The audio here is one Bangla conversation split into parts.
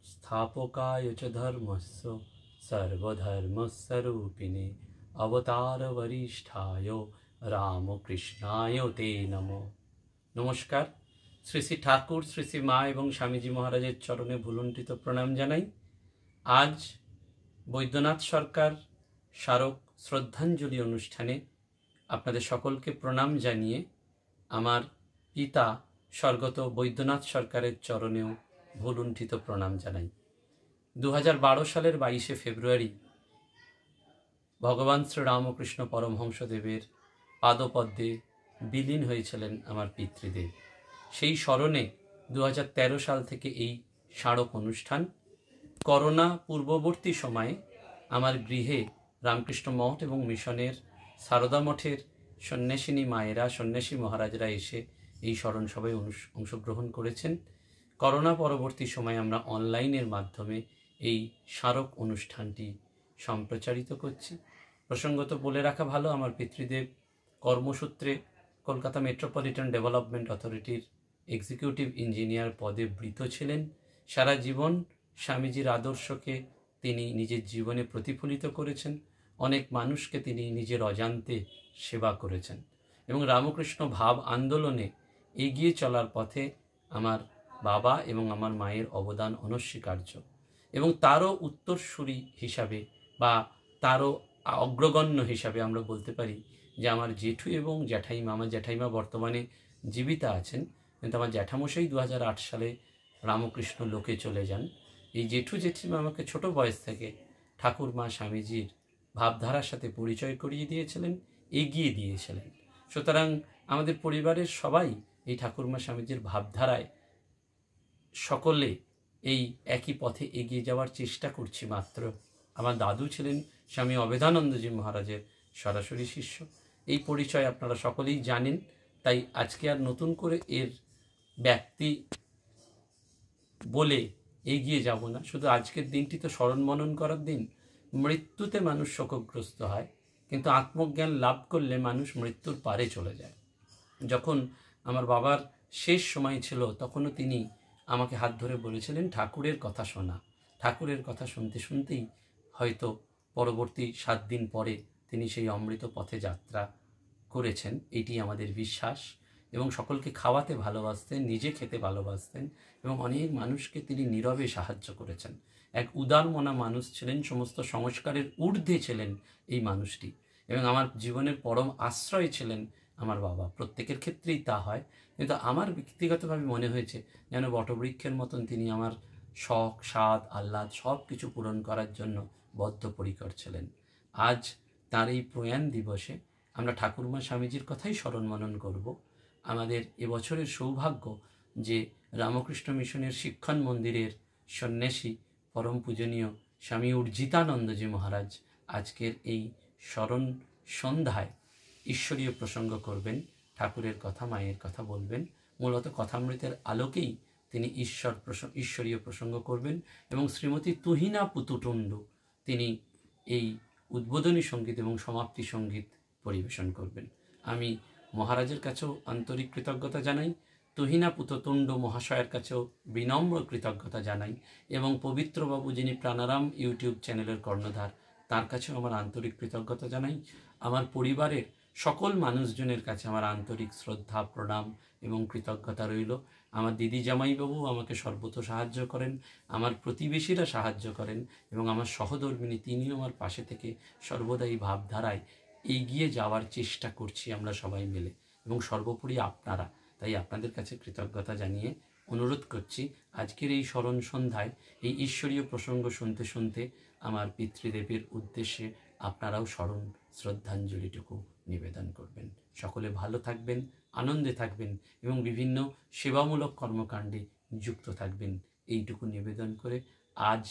स्थापकाय च धर्मस्य सर्वधर्मस्वरूपिणे अवतार वरिष्ठाय रामकृष्णाय ते नमो। नमस्कार। श्री श्री ठाकुर श्री श्री मा एवं स्वामीजी महाराजेर चरणे भुलुंठित प्रणाम जानाई। आज बैद्यनाथ सरकार स्मारक श्रद्धांजलि अनुष्ठाने आपनादेर सकलके प्रणाम जानिए आमार पिता स्वर्गत बैद्यनाथ सरकारेर चरणेও भुलुंठित प्रणाम जानाई। 2012 सालेर 22 फेब्रुआरी भगवान श्री रामकृष्ण परमहंसदेवेर पादपद्मे बिलीन हयेछिलेन आमार पितृदेव। सेई स्मरणे 2013 साल थेके एई स्मारक अनुष्ठान। करोना पूर्ववर्ती समय आमार गृहे रामकृष्ण मठ एवं मिशनेर सारदा मठेर सन्यासिनी मायेरा सन्यासी महाराजरा एसे एई स्मरण सभाय अंशग्रहण करेछेन। करोना परवर्ती समय आमरा अनलाइनेर माध्यमे এই স্মারক অনুষ্ঠানটি সম্প্রচারিত করছি। প্রসঙ্গত বলে রাখা ভালো, আমার পিতৃদেব কর্মসূত্রে কলকাতা মেট্রোপলিটন ডেভেলপমেন্ট অথরিটির এক্সিকিউটিভ ইঞ্জিনিয়ার পদে বৃত ছিলেন। সারা জীবন স্বামীজির আদর্শকে তিনি নিজের জীবনে প্রতিফলিত করেছেন। অনেক মানুষকে তিনি নিজের অজান্তে সেবা করেছেন এবং রামকৃষ্ণ ভাব আন্দোলনে এগিয়ে চলার পথে আমার বাবা এবং আমার মায়ের অবদান অনস্বীকার্য এবং তারও উত্তরসূরি হিসাবে বা তারও অগ্রগণ্য হিসাবে আমরা বলতে পারি যে আমার জেঠু এবং জ্যাঠাইমা, আমার জ্যাঠাইমা বর্তমানে জীবিত আছেন, কিন্তু আমার জ্যাঠামশাই 2008 সালে রামকৃষ্ণ লোকে চলে যান। এই জেঠু জেঠিমা আমাকে ছোট বয়স থেকে ঠাকুরমা স্বামীজির ভাবধারার সাথে পরিচয় করিয়ে দিয়েছিলেন, এগিয়ে দিয়েছিলেন। সুতরাং আমাদের পরিবারের সবাই এই ঠাকুরমা স্বামীজির ভাবধারায় সকলে এই একই পথে এগিয়ে যাওয়ার চেষ্টা করছি। মাত্র আমার দাদু ছিলেন স্বামী অভেদানন্দজি মহারাজের সরাসরি শিষ্য। এই পরিচয় আপনারা সকলেই জানেন, তাই আজকে আর নতুন করে এর ব্যক্তি বলে এগিয়ে যাব না। শুধু আজকের দিনটি তো স্মরণ মনন করার দিন। মৃত্যুতে মানুষ শোকগ্রস্ত হয়, কিন্তু আত্মজ্ঞান লাভ করলে মানুষ মৃত্যুর পারে চলে যায়। যখন আমার বাবার শেষ সময় ছিল তখনও তিনি আমাকে হাত ধরে বলেছিলেন ঠাকুরের কথা শোনা। ঠাকুরের কথা শুনতে শুনতেই হয়তো পরবর্তী 7 দিন পরে তিনি সেই অমৃত পথে যাত্রা করেছেন, এটি আমাদের বিশ্বাস। এবং সকলকে খাওয়াতে ভালোবাসতেন, নিজে খেতে ভালোবাসতেন এবং অনেক মানুষকে তিনি নীরবে সাহায্য করেছেন। এক উদারমনা মানুষ ছিলেন, সমস্ত সংস্কারের ঊর্ধ্বে ছিলেন এই মানুষটি এবং আমার জীবনের পরম আশ্রয় ছিলেন আমার বাবা। প্রত্যেকের ক্ষেত্রেই তা হয়, কিন্তু আমার ব্যক্তিগতভাবে মনে হয়েছে যেন বটবৃক্ষের মতন তিনি আমার শখ, স্বাদ, আহ্লাদ সব কিছু পূরণ করার জন্য বদ্ধপরিকর ছিলেন। আজ তার এই প্রয়াণ দিবসে আমরা ঠাকুরমা স্বামীজির কথাই স্মরণ মনন করব। আমাদের এবছরের সৌভাগ্য যে রামকৃষ্ণ মিশনের শিক্ষণ মন্দিরের সন্ন্যাসী পরম পূজনীয় স্বামী উর্জিতানন্দজি মহারাজ আজকের এই স্মরণ সন্ধ্যায় ঈশ্বরীয় প্রসঙ্গ করবেন, ঠাকুরের কথা, মায়ের কথা বলবেন। মূলত কথামৃতের আলোকেই তিনি ঈশ্বরীয় প্রসঙ্গ করবেন এবং শ্রীমতী তুহিনা পুতুটুন্ডু তিনি এই উদ্বোধনী সঙ্গীত এবং সমাপ্তি সঙ্গীত পরিবেশন করবেন। আমি মহারাজের কাছেও আন্তরিক কৃতজ্ঞতা জানাই, তুহিনা পুতুটুন্ডু মহাশয়ের কাছেও বিনম্র কৃতজ্ঞতা জানাই এবং পবিত্রবাবু যিনি প্রাণারাম ইউটিউব চ্যানেলের কর্ণধার তার কাছেও আমার আন্তরিক কৃতজ্ঞতা জানাই। আমার পরিবারের সকল মানুষজনের কাছে আমার আন্তরিক শ্রদ্ধা, প্রণাম এবং কৃতজ্ঞতা রইল। আমার দিদি জামাইবাবু আমাকে সর্বত সাহায্য করেন, আমার প্রতিবেশীরা সাহায্য করেন এবং আমার সহধর্মিনী তিনিও আমার পাশে থেকে সর্বদাই ভাবধারায় এগিয়ে যাওয়ার চেষ্টা করছি আমরা সবাই মিলে এবং সর্বোপরি আপনারা। তাই আপনাদের কাছে কৃতজ্ঞতা জানিয়ে অনুরোধ করছি আজকের এই স্মরণ সন্ধ্যায় এই ঈশ্বরীয় প্রসঙ্গ শুনতে শুনতে আমার পিতৃদেবের উদ্দেশ্যে আপনারাও স্মরণ শ্রদ্ধাঞ্জলিটুকু নিবেদন করবেন। সকলে ভালো থাকবেন, আনন্দে থাকবেন এবং বিভিন্ন সেবামূলক কর্মকাণ্ডে যুক্ত থাকবেন, এইটুকু নিবেদন করে আজ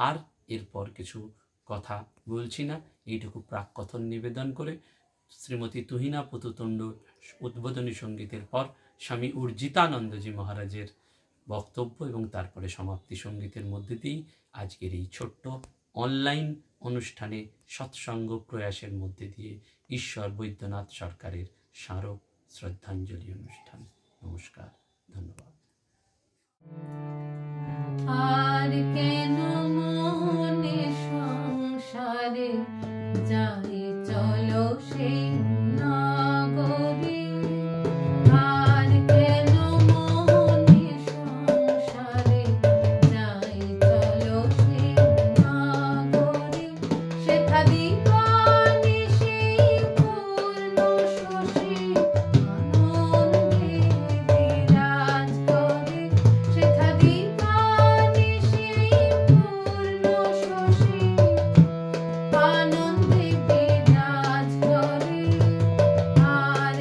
আর এরপর কিছু কথা বলছি না। এইটুকু প্রাককথন নিবেদন করে শ্রীমতী তুহিনা পুতুতুণ্ড উদ্বোধনী সঙ্গীতের পর স্বামী উর্জিতানন্দজি মহারাজের বক্তব্য এবং তারপরে সমাপ্তি সঙ্গীতের মধ্যে দিয়েই আজকের এই ছোট্ট অনলাইন অনুষ্ঠানে সৎসঙ্গ প্রয়াসের মধ্যে দিয়ে ঈশ্বর বৈদ্যনাথ সরকারের স্মারক শ্রদ্ধাঞ্জলি অনুষ্ঠান। নমস্কার, ধন্যবাদ। আর কেন মনে সংসারে যাই চলো সেই নগরে, আর কেন মনে সংসারে যাই চলো সেই নগরে, সেথা দিবানি সেই পূর্ণ শশী আনন্দে বিরাজ করে, সেথা দিবানি সেই পূর্ণ শশী আনন্দে বিরাজ করে। আর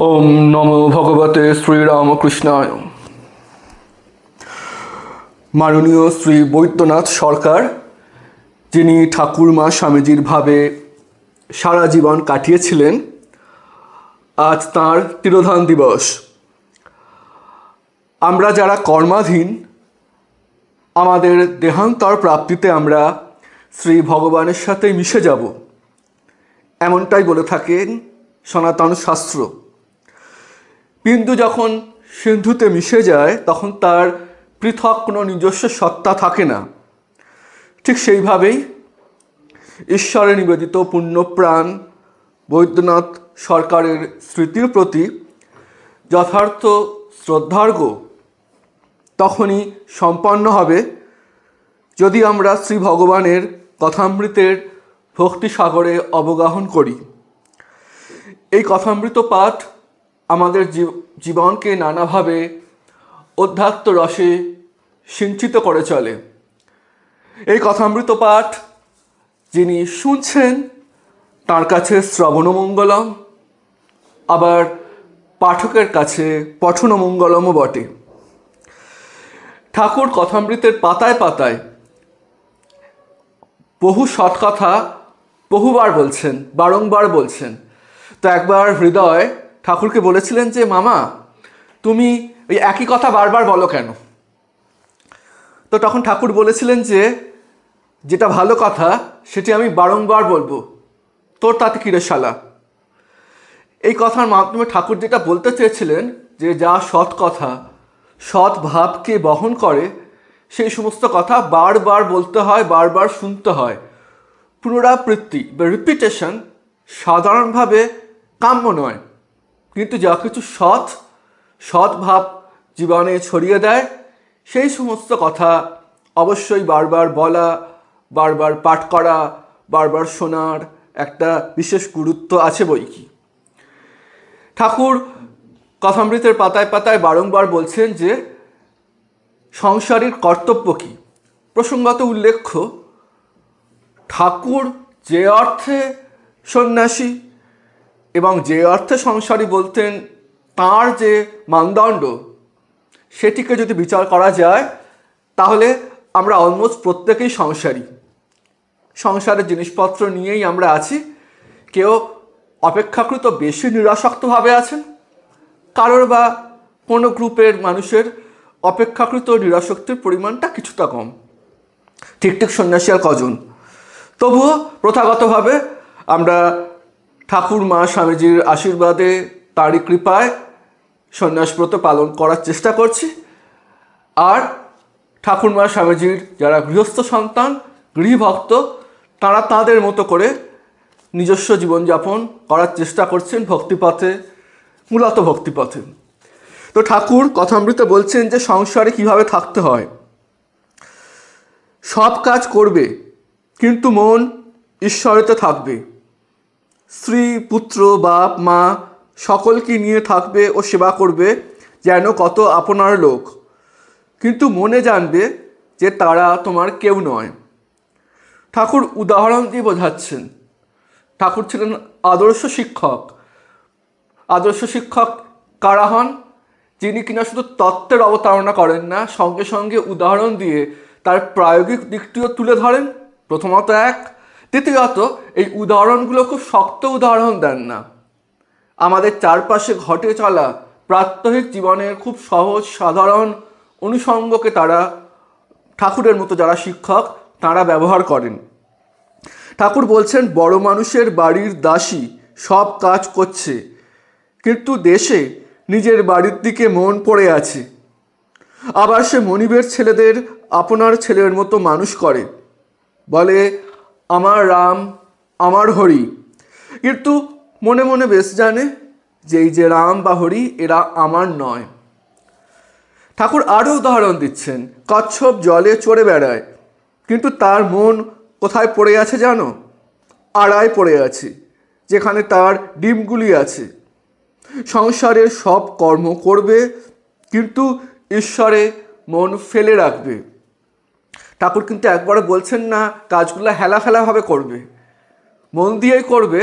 ওম নমো ভগবতে শ্রীরামকৃষ্ণায়। মাননীয় শ্রী বৈদ্যনাথ সরকার, যিনি ঠাকুরমা স্বামীজির ভাবে সারা জীবন কাটিয়েছিলেন, আজ তাঁর তিরোধান দিবস। আমরা যারা কর্মাধীন, আমাদের দেহান্তর প্রাপ্তিতে আমরা শ্রী ভগবানের সাথে মিশে যাব, এমনটাই বলে থাকেন সনাতন শাস্ত্র। বিন্দু যখন সিন্ধুতে মিশে যায় তখন তার পৃথক কোনো নিজস্ব সত্তা থাকে না। ঠিক সেইভাবেই ঈশ্বরে নিবেদিত পুণ্যপ্রাণ বৈদ্যনাথ সরকারের স্মৃতির প্রতি যথার্থ শ্রদ্ধার্ঘ তখনই সম্পন্ন হবে যদি আমরা শ্রী ভগবানের কথামৃতের ভক্তিসাগরে অবগাহন করি। এই কথামৃত পাঠ আমাদের জীবনকে নানাভাবে অধ্যাত্ম রসে সিঞ্চিত করে চলে। এই কথামৃত পাঠ যিনি শুনছেন তার কাছে শ্রবণমঙ্গলম, আবার পাঠকের কাছে পঠনমঙ্গলমও বটে। ঠাকুর কথামৃতের পাতায় পাতায় বহু সৎকথা বহুবার বলছেন, বারংবার বলছেন। তো একবার হৃদয় ঠাকুরকে বলেছিলেন যে, মামা তুমি ওই একই কথা বারবার বলো কেন? তো তখন ঠাকুর বলেছিলেন যে, যেটা ভালো কথা সেটি আমি বারংবার বলবো, তোর তাতে কিরে শালা। এই কথার মাধ্যমে ঠাকুর যেটা বলতে চেয়েছিলেন যে, যা সৎ কথা, সৎ ভাবকে বহন করে, সেই সমস্ত কথা বারবার বলতে হয়, বারবার শুনতে হয়। পুনরাবৃত্তি বা রিপিটেশন সাধারণভাবে কাম্য নয়, কিন্তু যা কিছু সৎ ভাব জীবনে ছড়িয়ে দেয় সেই সমস্ত কথা অবশ্যই বারবার বলা, বারবার পাঠ করা, বারবার শোনার একটা বিশেষ গুরুত্ব আছে বই কি। ঠাকুর কথামৃতের পাতায় পাতায় বারংবার বলছেন যে সংসারের কর্তব্য কী। প্রসঙ্গত উল্লেখ্য, ঠাকুর যে অর্থে সন্ন্যাসী এবং যে অর্থে সংসারী বলতেন, তাঁর যে মানদণ্ড সেটিকে যদি বিচার করা যায় তাহলে আমরা অলমোস্ট প্রত্যেকেই সংসারী। সংসারের জিনিসপত্র নিয়েই আমরা আছি। কেউ অপেক্ষাকৃত বেশি নিরাসক্তভাবে আছেন, কারোর বা কোনো গ্রুপের মানুষের অপেক্ষাকৃত নিরাসক্তির পরিমাণটা কিছুটা কম। ঠিক সন্ন্যাসী আর কজন। তবুও প্রথাগতভাবে আমরা ঠাকুরমা স্বামীজির আশীর্বাদে, তারই কৃপায় সন্ন্যাসব্রত পালন করার চেষ্টা করছি। আর ঠাকুরমা স্বামীজির যারা গৃহস্থ সন্তান, গৃহভক্ত, তারা তাদের মতো করে নিজস্ব জীবনযাপন করার চেষ্টা করছেন ভক্তিপথে, মূলত ভক্তিপথে। তো ঠাকুর কথামৃতে বলছেন যে সংসারে কিভাবে থাকতে হয়। সব কাজ করবে কিন্তু মন ঈশ্বরেতে থাকবে। স্ত্রী, পুত্র, বাপ, মা সকলকে নিয়ে থাকবে ও সেবা করবে যেন কত আপনার লোক, কিন্তু মনে জানবে যে তারা তোমার কেউ নয়। ঠাকুর উদাহরণ দিয়ে বোঝাচ্ছেন। ঠাকুর ছিলেন আদর্শ শিক্ষক। আদর্শ শিক্ষক কারা হন? যিনি কিনা শুধু তত্ত্বের অবতারণা করেন না, সঙ্গে সঙ্গে উদাহরণ দিয়ে তার প্রায়োগিক দিকটিও তুলে ধরেন। প্রথমত এক, দ্বিতীয়ত এই উদাহরণগুলো খুব শক্ত উদাহরণ দেন না। আমাদের চারপাশে ঘটে চলা প্রাত্যহিক জীবনের খুব সহজ সাধারণ অনুষঙ্গকে তারা, ঠাকুরের মতো যারা শিক্ষক, তারা ব্যবহার করেন। ঠাকুর বলছেন, বড় মানুষের বাড়ির দাসী সব কাজ করছে, কিন্তু দেশে নিজের বাড়ির দিকে মন পড়ে আছে। আবার সে মনিবের ছেলেদের আপনার ছেলের মতো মানুষ করে, বলে আমার রাম, আমার হরি, কিন্তু মনে মনে বেশ জানে যে এই যে রাম বা হরি, এরা আমার নয়। ঠাকুর আরও উদাহরণ দিচ্ছেন। কচ্ছপ জলে চড়ে বেড়ায়, কিন্তু তার মন কোথায় পড়ে আছে জানো? আড়ায় পড়ে আছে, যেখানে তার ডিমগুলি আছে। সংসারের সব কর্ম করবে কিন্তু ঈশ্বরে মন ফেলে রাখবে। ঠাকুর কিন্তু একবারে বলছেন না কাজগুলো হেলাফেলাভাবে করবে, মন দিয়েই করবে,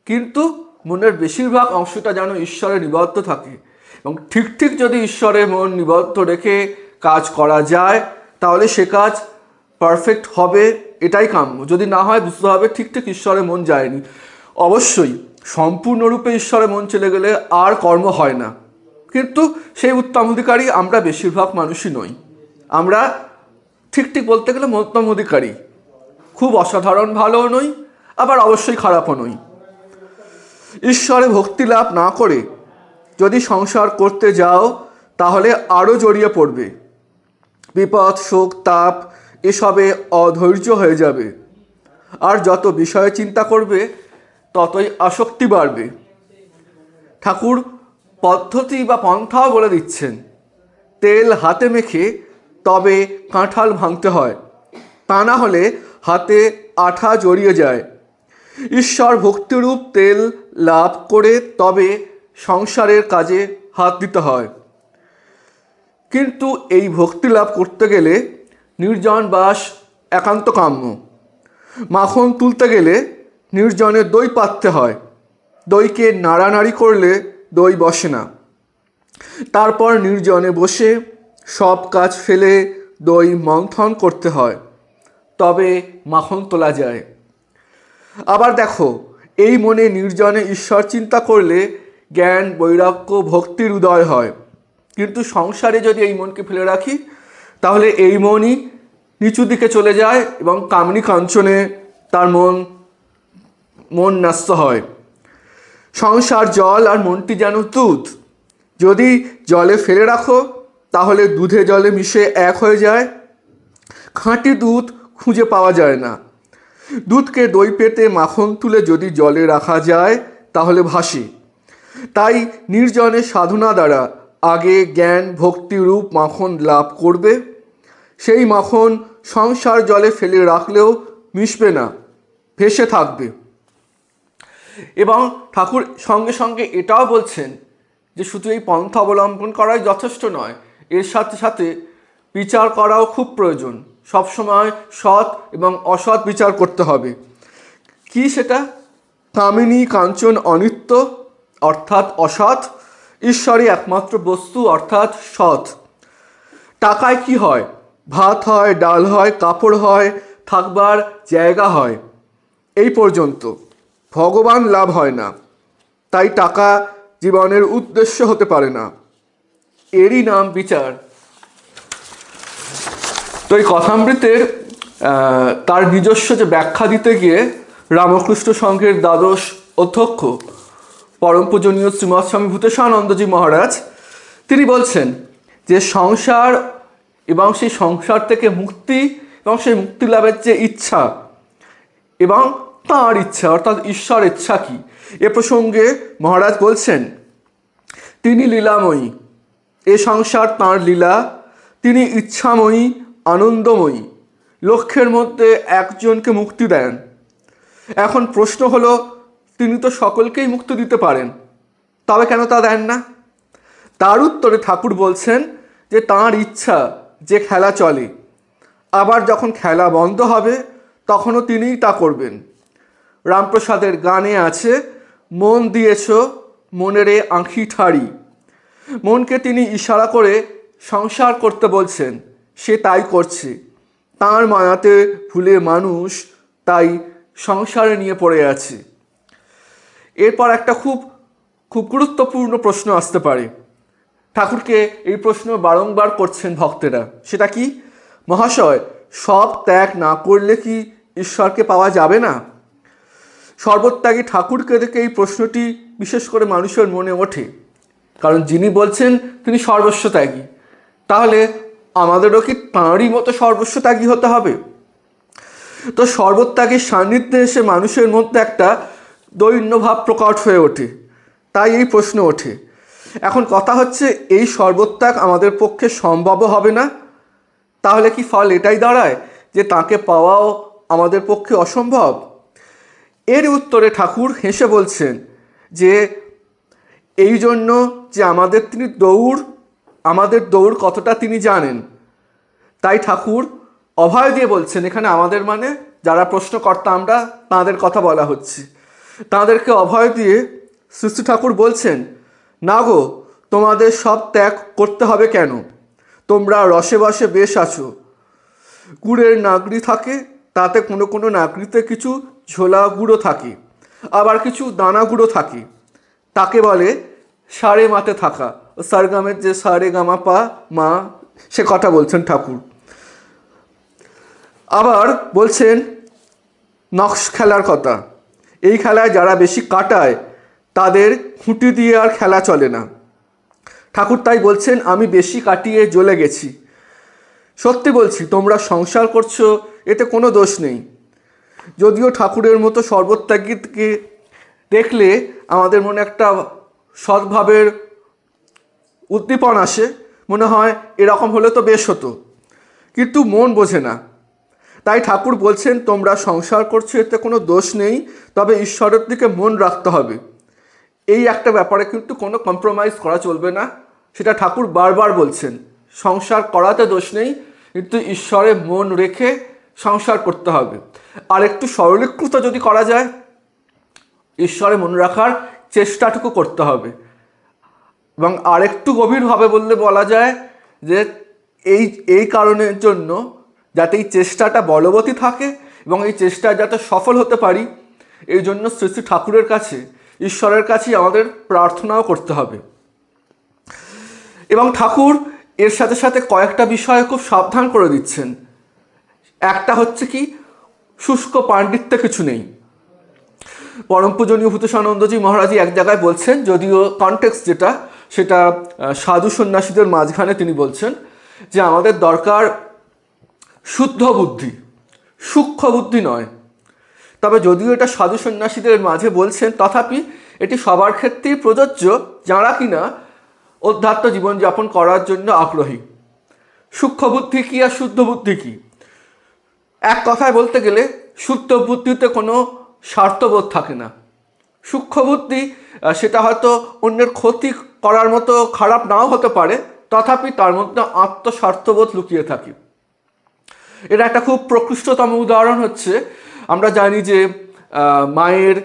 কিন্তু মনের বেশিরভাগ অংশটা যেন ঈশ্বরে নিবদ্ধ থাকে, এবং ঠিক ঠিক যদি ঈশ্বরে মন নিবদ্ধ রেখে কাজ করা যায় তাহলে সে কাজ পারফেক্ট হবে, এটাই কাম্য। যদি না হয় বুঝতে হবে ঠিক ঠিক ঈশ্বরে মন যায়নি। অবশ্যই সম্পূর্ণরূপে ঈশ্বরে মন চলে গেলে আর কর্ম হয় না, কিন্তু সেই উত্তম অধিকারী আমরা বেশিরভাগ মানুষই নই। আমরা ঠিক ঠিক বলতে গেলে মধ্যম অধিকারী, খুব অসাধারণ ভালোও নই, আবার অবশ্যই খারাপও নই। ঈশ্বরে ভক্তি লাভ না করে যদি সংসার করতে যাও তাহলে আরও জড়িয়ে পড়বে, বিপদ শোক তাপ এসবে অধৈর্য হয়ে যাবে, আর যত বিষয়ে চিন্তা করবে ততই আসক্তি বাড়বে। ঠাকুর পদ্ধতি বা পন্থাও বলে দিচ্ছেন, তেল হাতে মেখে তবে কাঁঠাল ভাঙতে হয়, তা না হলে হাতে আঠা জড়িয়ে যায়। ঈশ্বর ভক্তিরূপ তেল লাভ করে তবে সংসারের কাজে হাত দিতে হয়। কিন্তু এই ভক্তি লাভ করতে গেলে নির্জন বাস একান্ত কাম্য। মাখন তুলতে গেলে নির্জনে দই পাততে হয়, দইকে নাড়ানাড়ি করলে দই বসে না। তারপর নির্জনে বসে সব কাজ ফেলে দই মন্থন করতে হয়, তবে মাখন তোলা যায়। আবার দেখো, এই মনে নির্জনে ঈশ্বর চিন্তা করলে জ্ঞান বৈরাগ্য ভক্তির উদয় হয়। কিন্তু সংসারে যদি এই মনকে ফেলে রাখি তাহলে এই মনই নিচু দিকে চলে যায় এবং কামনি কাঞ্চনে তার মন ন্যস্ত হয়। সংসার জল আর মনটি যেন দুধ, যদি জলে ফেলে রাখো তাহলে দুধে জলে মিশে এক হয়ে যায়। খাঁটি দুধ খুঁজে পাওয়া যায় না। দুধকে দই পেতে মাখন তুলে যদি জলে রাখা যায় তাহলে ভাসে। তাই নির্জনে সাধনা দ্বারা আগে জ্ঞান ভক্তি রূপ মাখন লাভ করবে। সেই মাখন সংসার জলে ফেলে রাখলেও মিশবে না, ভেসে থাকবে। এবং ঠাকুর সঙ্গে সঙ্গে এটাও বলছেন যে শুধু এই পন্থা অবলম্বন করাই যথেষ্ট নয়, এর সাথে সাথে বিচার করাও খুব প্রয়োজন। সবসময় সৎ এবং অসৎ বিচার করতে হবে। কি সেটা? কামিনী কাঞ্চন অনিত্য অর্থাৎ অসৎ, ঈশ্বরই একমাত্র বস্তু অর্থাৎ সৎ। টাকায় কি হয়? ভাত হয়, ডাল হয়, কাপড় হয়, থাকবার জায়গা হয়, এই পর্যন্ত। ভগবান লাভ হয় না, তাই টাকা জীবনের উদ্দেশ্য হতে পারে না। এরই নাম বিচার। তো এই কথামৃতের তার নিজস্ব যে ব্যাখ্যা দিতে গিয়ে রামকৃষ্ণ সংঘের দ্বাদশ অধ্যক্ষ পরম পূজনীয় শ্রীমৎ স্বামী ভূতেশানন্দজি মহারাজ তিনি বলছেন যে সংসার এবং সেই সংসার থেকে মুক্তি এবং সেই মুক্তি লাভের যে ইচ্ছা এবং তাঁর ইচ্ছা অর্থাৎ ঈশ্বর ইচ্ছা কি, এ প্রসঙ্গে মহারাজ বলছেন তিনি লীলাময়ী, এ সংসার তাঁর লীলা, তিনি ইচ্ছাময়ী আনন্দময়ী, লক্ষ্যের মধ্যে একজনকে মুক্তি দেন। এখন প্রশ্ন হলো, তিনি তো সকলকেই মুক্তি দিতে পারেন, তবে কেন তা দেন না? তার উত্তরে ঠাকুর বলছেন যে তাঁর ইচ্ছা যে খেলা চলে, আবার যখন খেলা বন্ধ হবে তখনও তিনিই তা করবেন। রামপ্রসাদের গানে আছে, মন দিয়েছ মনেরে আঁখি ঠাড়ি। মনকে তিনি ইশারা করে সংসার করতে বলছেন, সে তাই করছে। তাঁর মায়াতে ভুলে মানুষ তাই সংসারে নিয়ে পড়ে আছে। এরপর একটা খুব খুব গুরুত্বপূর্ণ প্রশ্ন আসতে পারে। ঠাকুরকে এই প্রশ্ন বারংবার করছেন ভক্তেরা, সেটা কি? মহাশয়, সব ত্যাগ না করলে কি ঈশ্বরকে পাওয়া যাবে না? সর্বত্যাগী ঠাকুরকে দেখে এই প্রশ্নটি বিশেষ করে মানুষের মনে ওঠে, কারণ যিনি বলছেন তিনি সর্বস্বত্যাগী। তাহলে আমাদেরও কি তাঁরই মতো সর্বস্বত্যাগী হতে হবে? তো সর্বত্যাগীর সান্নিধ্যে এসে মানুষের মধ্যে একটা দৈন্যভাব প্রকট হয়ে ওঠে, তাই এই প্রশ্ন ওঠে। এখন কথা হচ্ছে, এই সর্বত্যাগ আমাদের পক্ষে সম্ভব হবে না, তাহলে কি ফল এটাই দাঁড়ায় যে তাকে পাওয়াও আমাদের পক্ষে অসম্ভব? এর উত্তরে ঠাকুর হেসে বলছেন যে এই জন্য যে আমাদের দৌড় কতটা তিনি জানেন, তাই ঠাকুর অভয় দিয়ে বলছেন, এখানে আমাদের মানে যারা প্রশ্নকর্তা আমরা তাঁদের কথা বলা হচ্ছে, তাঁদেরকে অভয় দিয়ে শ্রী শ্রী ঠাকুর বলছেন, না গো, তোমাদের সব ত্যাগ করতে হবে কেন? তোমরা রসে বসে বেশ আছো। গুড়ের নাগরি থাকে, তাতে কোনো কোনো নাগরিতে কিছু ঝোলা গুঁড়ো থাকে, আবার কিছু দানা গুঁড়ো থাকে। তাকে বলে সারে মাতে থাকা। সারগামের যে সারে গামা পা মা, সে কথা বলছেন ঠাকুর। আবার বলছেন নকশ খেলার কথা। এই খেলায় যারা বেশি কাটায় তাদের খুঁটি দিয়ে আর খেলা চলে না। ঠাকুর তাই বলছেন, আমি বেশি কাটিয়ে জ্বলে গেছি। সত্যি বলছি, তোমরা সংসার করছো, এতে কোনো দোষ নেই। যদিও ঠাকুরের মতো সর্বত্যাগীকে দেখলে আমাদের মনে একটা সদ্ভাবের উদ্দীপন আসে, মনে হয় এরকম হলে তো বেশ হতো, কিন্তু মন বোঝে না। তাই ঠাকুর বলছেন, তোমরা সংসার করছো, এতে কোনো দোষ নেই, তবে ঈশ্বরের দিকে মন রাখতে হবে। এই একটা ব্যাপারে কিন্তু কোনো কম্প্রোমাইজ করা চলবে না, সেটা ঠাকুর বারবার বলছেন। সংসার করাতে দোষ নেই, কিন্তু ঈশ্বরে মন রেখে সংসার করতে হবে। আর একটু সরলীকৃত যদি করা যায়, ঈশ্বরে মন রাখার চেষ্টাটুকু করতে হবে। এবং আরেকটু গভীরভাবে বললে বলা যায় যে এই কারণের জন্য, যাতে এই চেষ্টাটা বলবতী থাকে এবং এই চেষ্টায় যাতে সফল হতে পারি, এই জন্য শ্রী শ্রী ঠাকুরের কাছে, ঈশ্বরের কাছেই আমাদের প্রার্থনাও করতে হবে। এবং ঠাকুর এর সাথে সাথে কয়েকটা বিষয়ে খুব সাবধান করে দিচ্ছেন। একটা হচ্ছে কি, শুষ্ক পাণ্ডিত্য কিছু নেই। পরম পূজনীয় ভূতেশানন্দজি মহারাজই এক জায়গায় বলছেন, যদিও কনটেক্সট যেটা, সেটা সাধু সন্ন্যাসীদের মাঝখানে তিনি বলছেন যে আমাদের দরকার শুদ্ধ বুদ্ধি, সূক্ষ্ম বুদ্ধি নয়। তবে যদিও এটা সাধু সন্ন্যাসীদের মাঝে বলছেন, তথাপি এটি সবার ক্ষেত্রেই প্রযোজ্য যারা কিনা অধ্যাত্ম জীবনযাপন করার জন্য আগ্রহী। সূক্ষ্ম বুদ্ধি কী আর শুদ্ধ বুদ্ধি কী? এক কথায় বলতে গেলে শুদ্ধ বুদ্ধিতে কোনো স্বার্থবোধ থাকে না। সূক্ষ্ম বুদ্ধি সেটা হয়তো অন্যের ক্ষতি করার মতো খারাপ নাও হতে পারে, তথাপি তার মধ্যে আত্মস্বার্থবোধ লুকিয়ে থাকে। এটা একটা খুব প্রকৃষ্টতম উদাহরণ হচ্ছে, আমরা জানি যে মায়ের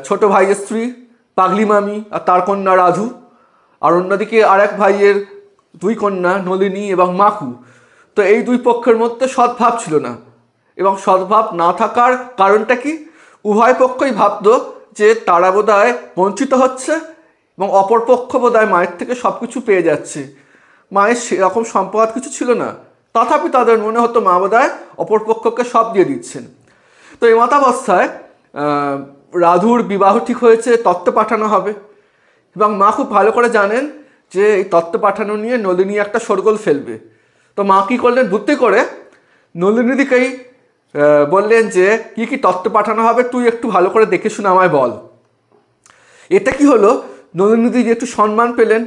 ছোট ভাইয়ের স্ত্রী পাগলি মামি আর তার কন্যা রাধু, আর অন্যদিকে আরেক ভাইয়ের দুই কন্যা নলিনী এবং মাকু। তো এই দুই পক্ষের মধ্যে সদ্ভাব ছিল না। এবং সদ্ভাব না থাকার কারণটা কি? উভয় পক্ষই ভাবত যে তারা বোধহয় বঞ্চিত হচ্ছে এবং অপরপক্ষ বোধহয় মায়ের থেকে সব কিছু পেয়ে যাচ্ছে। মায়ের সেরকম সম্পদ কিছু ছিল না, তথাপি তাদের মনে হতো মা বোধহয় অপরপক্ষকে সব দিয়ে দিচ্ছেন। তো এই মতাবস্থায় রাধুর বিবাহ ঠিক হয়েছে, তত্ত্ব পাঠানো হবে। এবং মা খুব ভালো করে জানেন যে এই তত্ত্ব পাঠানো নিয়ে নলিনী একটা শোরগোল ফেলবে। তো মা কী করলেন, বুদ্ধি করে নলিনীদিকেই বললেন যে কী কী তত্ত্ব পাঠানো হবে তুই একটু ভালো করে দেখে শুনে আমায় বল। এটা কি হলো, নলিনীদি যে একটু সম্মান পেলেন।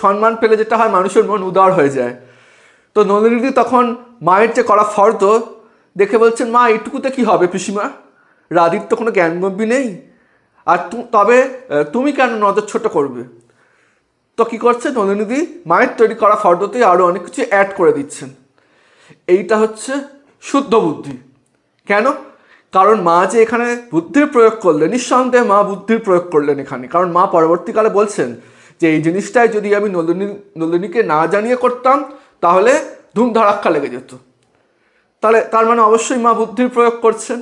সম্মান পেলে যেটা হয়, মানুষের মন উদার হয়ে যায়। তো নলিনীদি তখন মায়ের যে করা ফর্দ দেখে বলছেন, মা এইটুকুতে কি হবে পিসিমা, রাধির তো কোনো জ্ঞানগম্যি নেই, আর তবে তুমি কেন নজর ছোট করবে। তো কী করছে নলিনীদি, মায়ের তৈরি করা ফর্দতে আরও অনেক কিছু অ্যাড করে দিচ্ছেন। এইটা হচ্ছে শুদ্ধ বুদ্ধি। কেন? কারণ মা যে এখানে বুদ্ধির প্রয়োগ করলেন, নিঃসন্দেহে মা বুদ্ধির প্রয়োগ করলেন এখানে। কারণ মা পরবর্তীকালে বলছেন যে এই জিনিসটাই যদি আমি নলিনীকে না জানিয়ে করতাম তাহলে ধুমধারাক্কা লেগে যেত। তাহলে তার মানে অবশ্যই মা বুদ্ধির প্রয়োগ করছেন।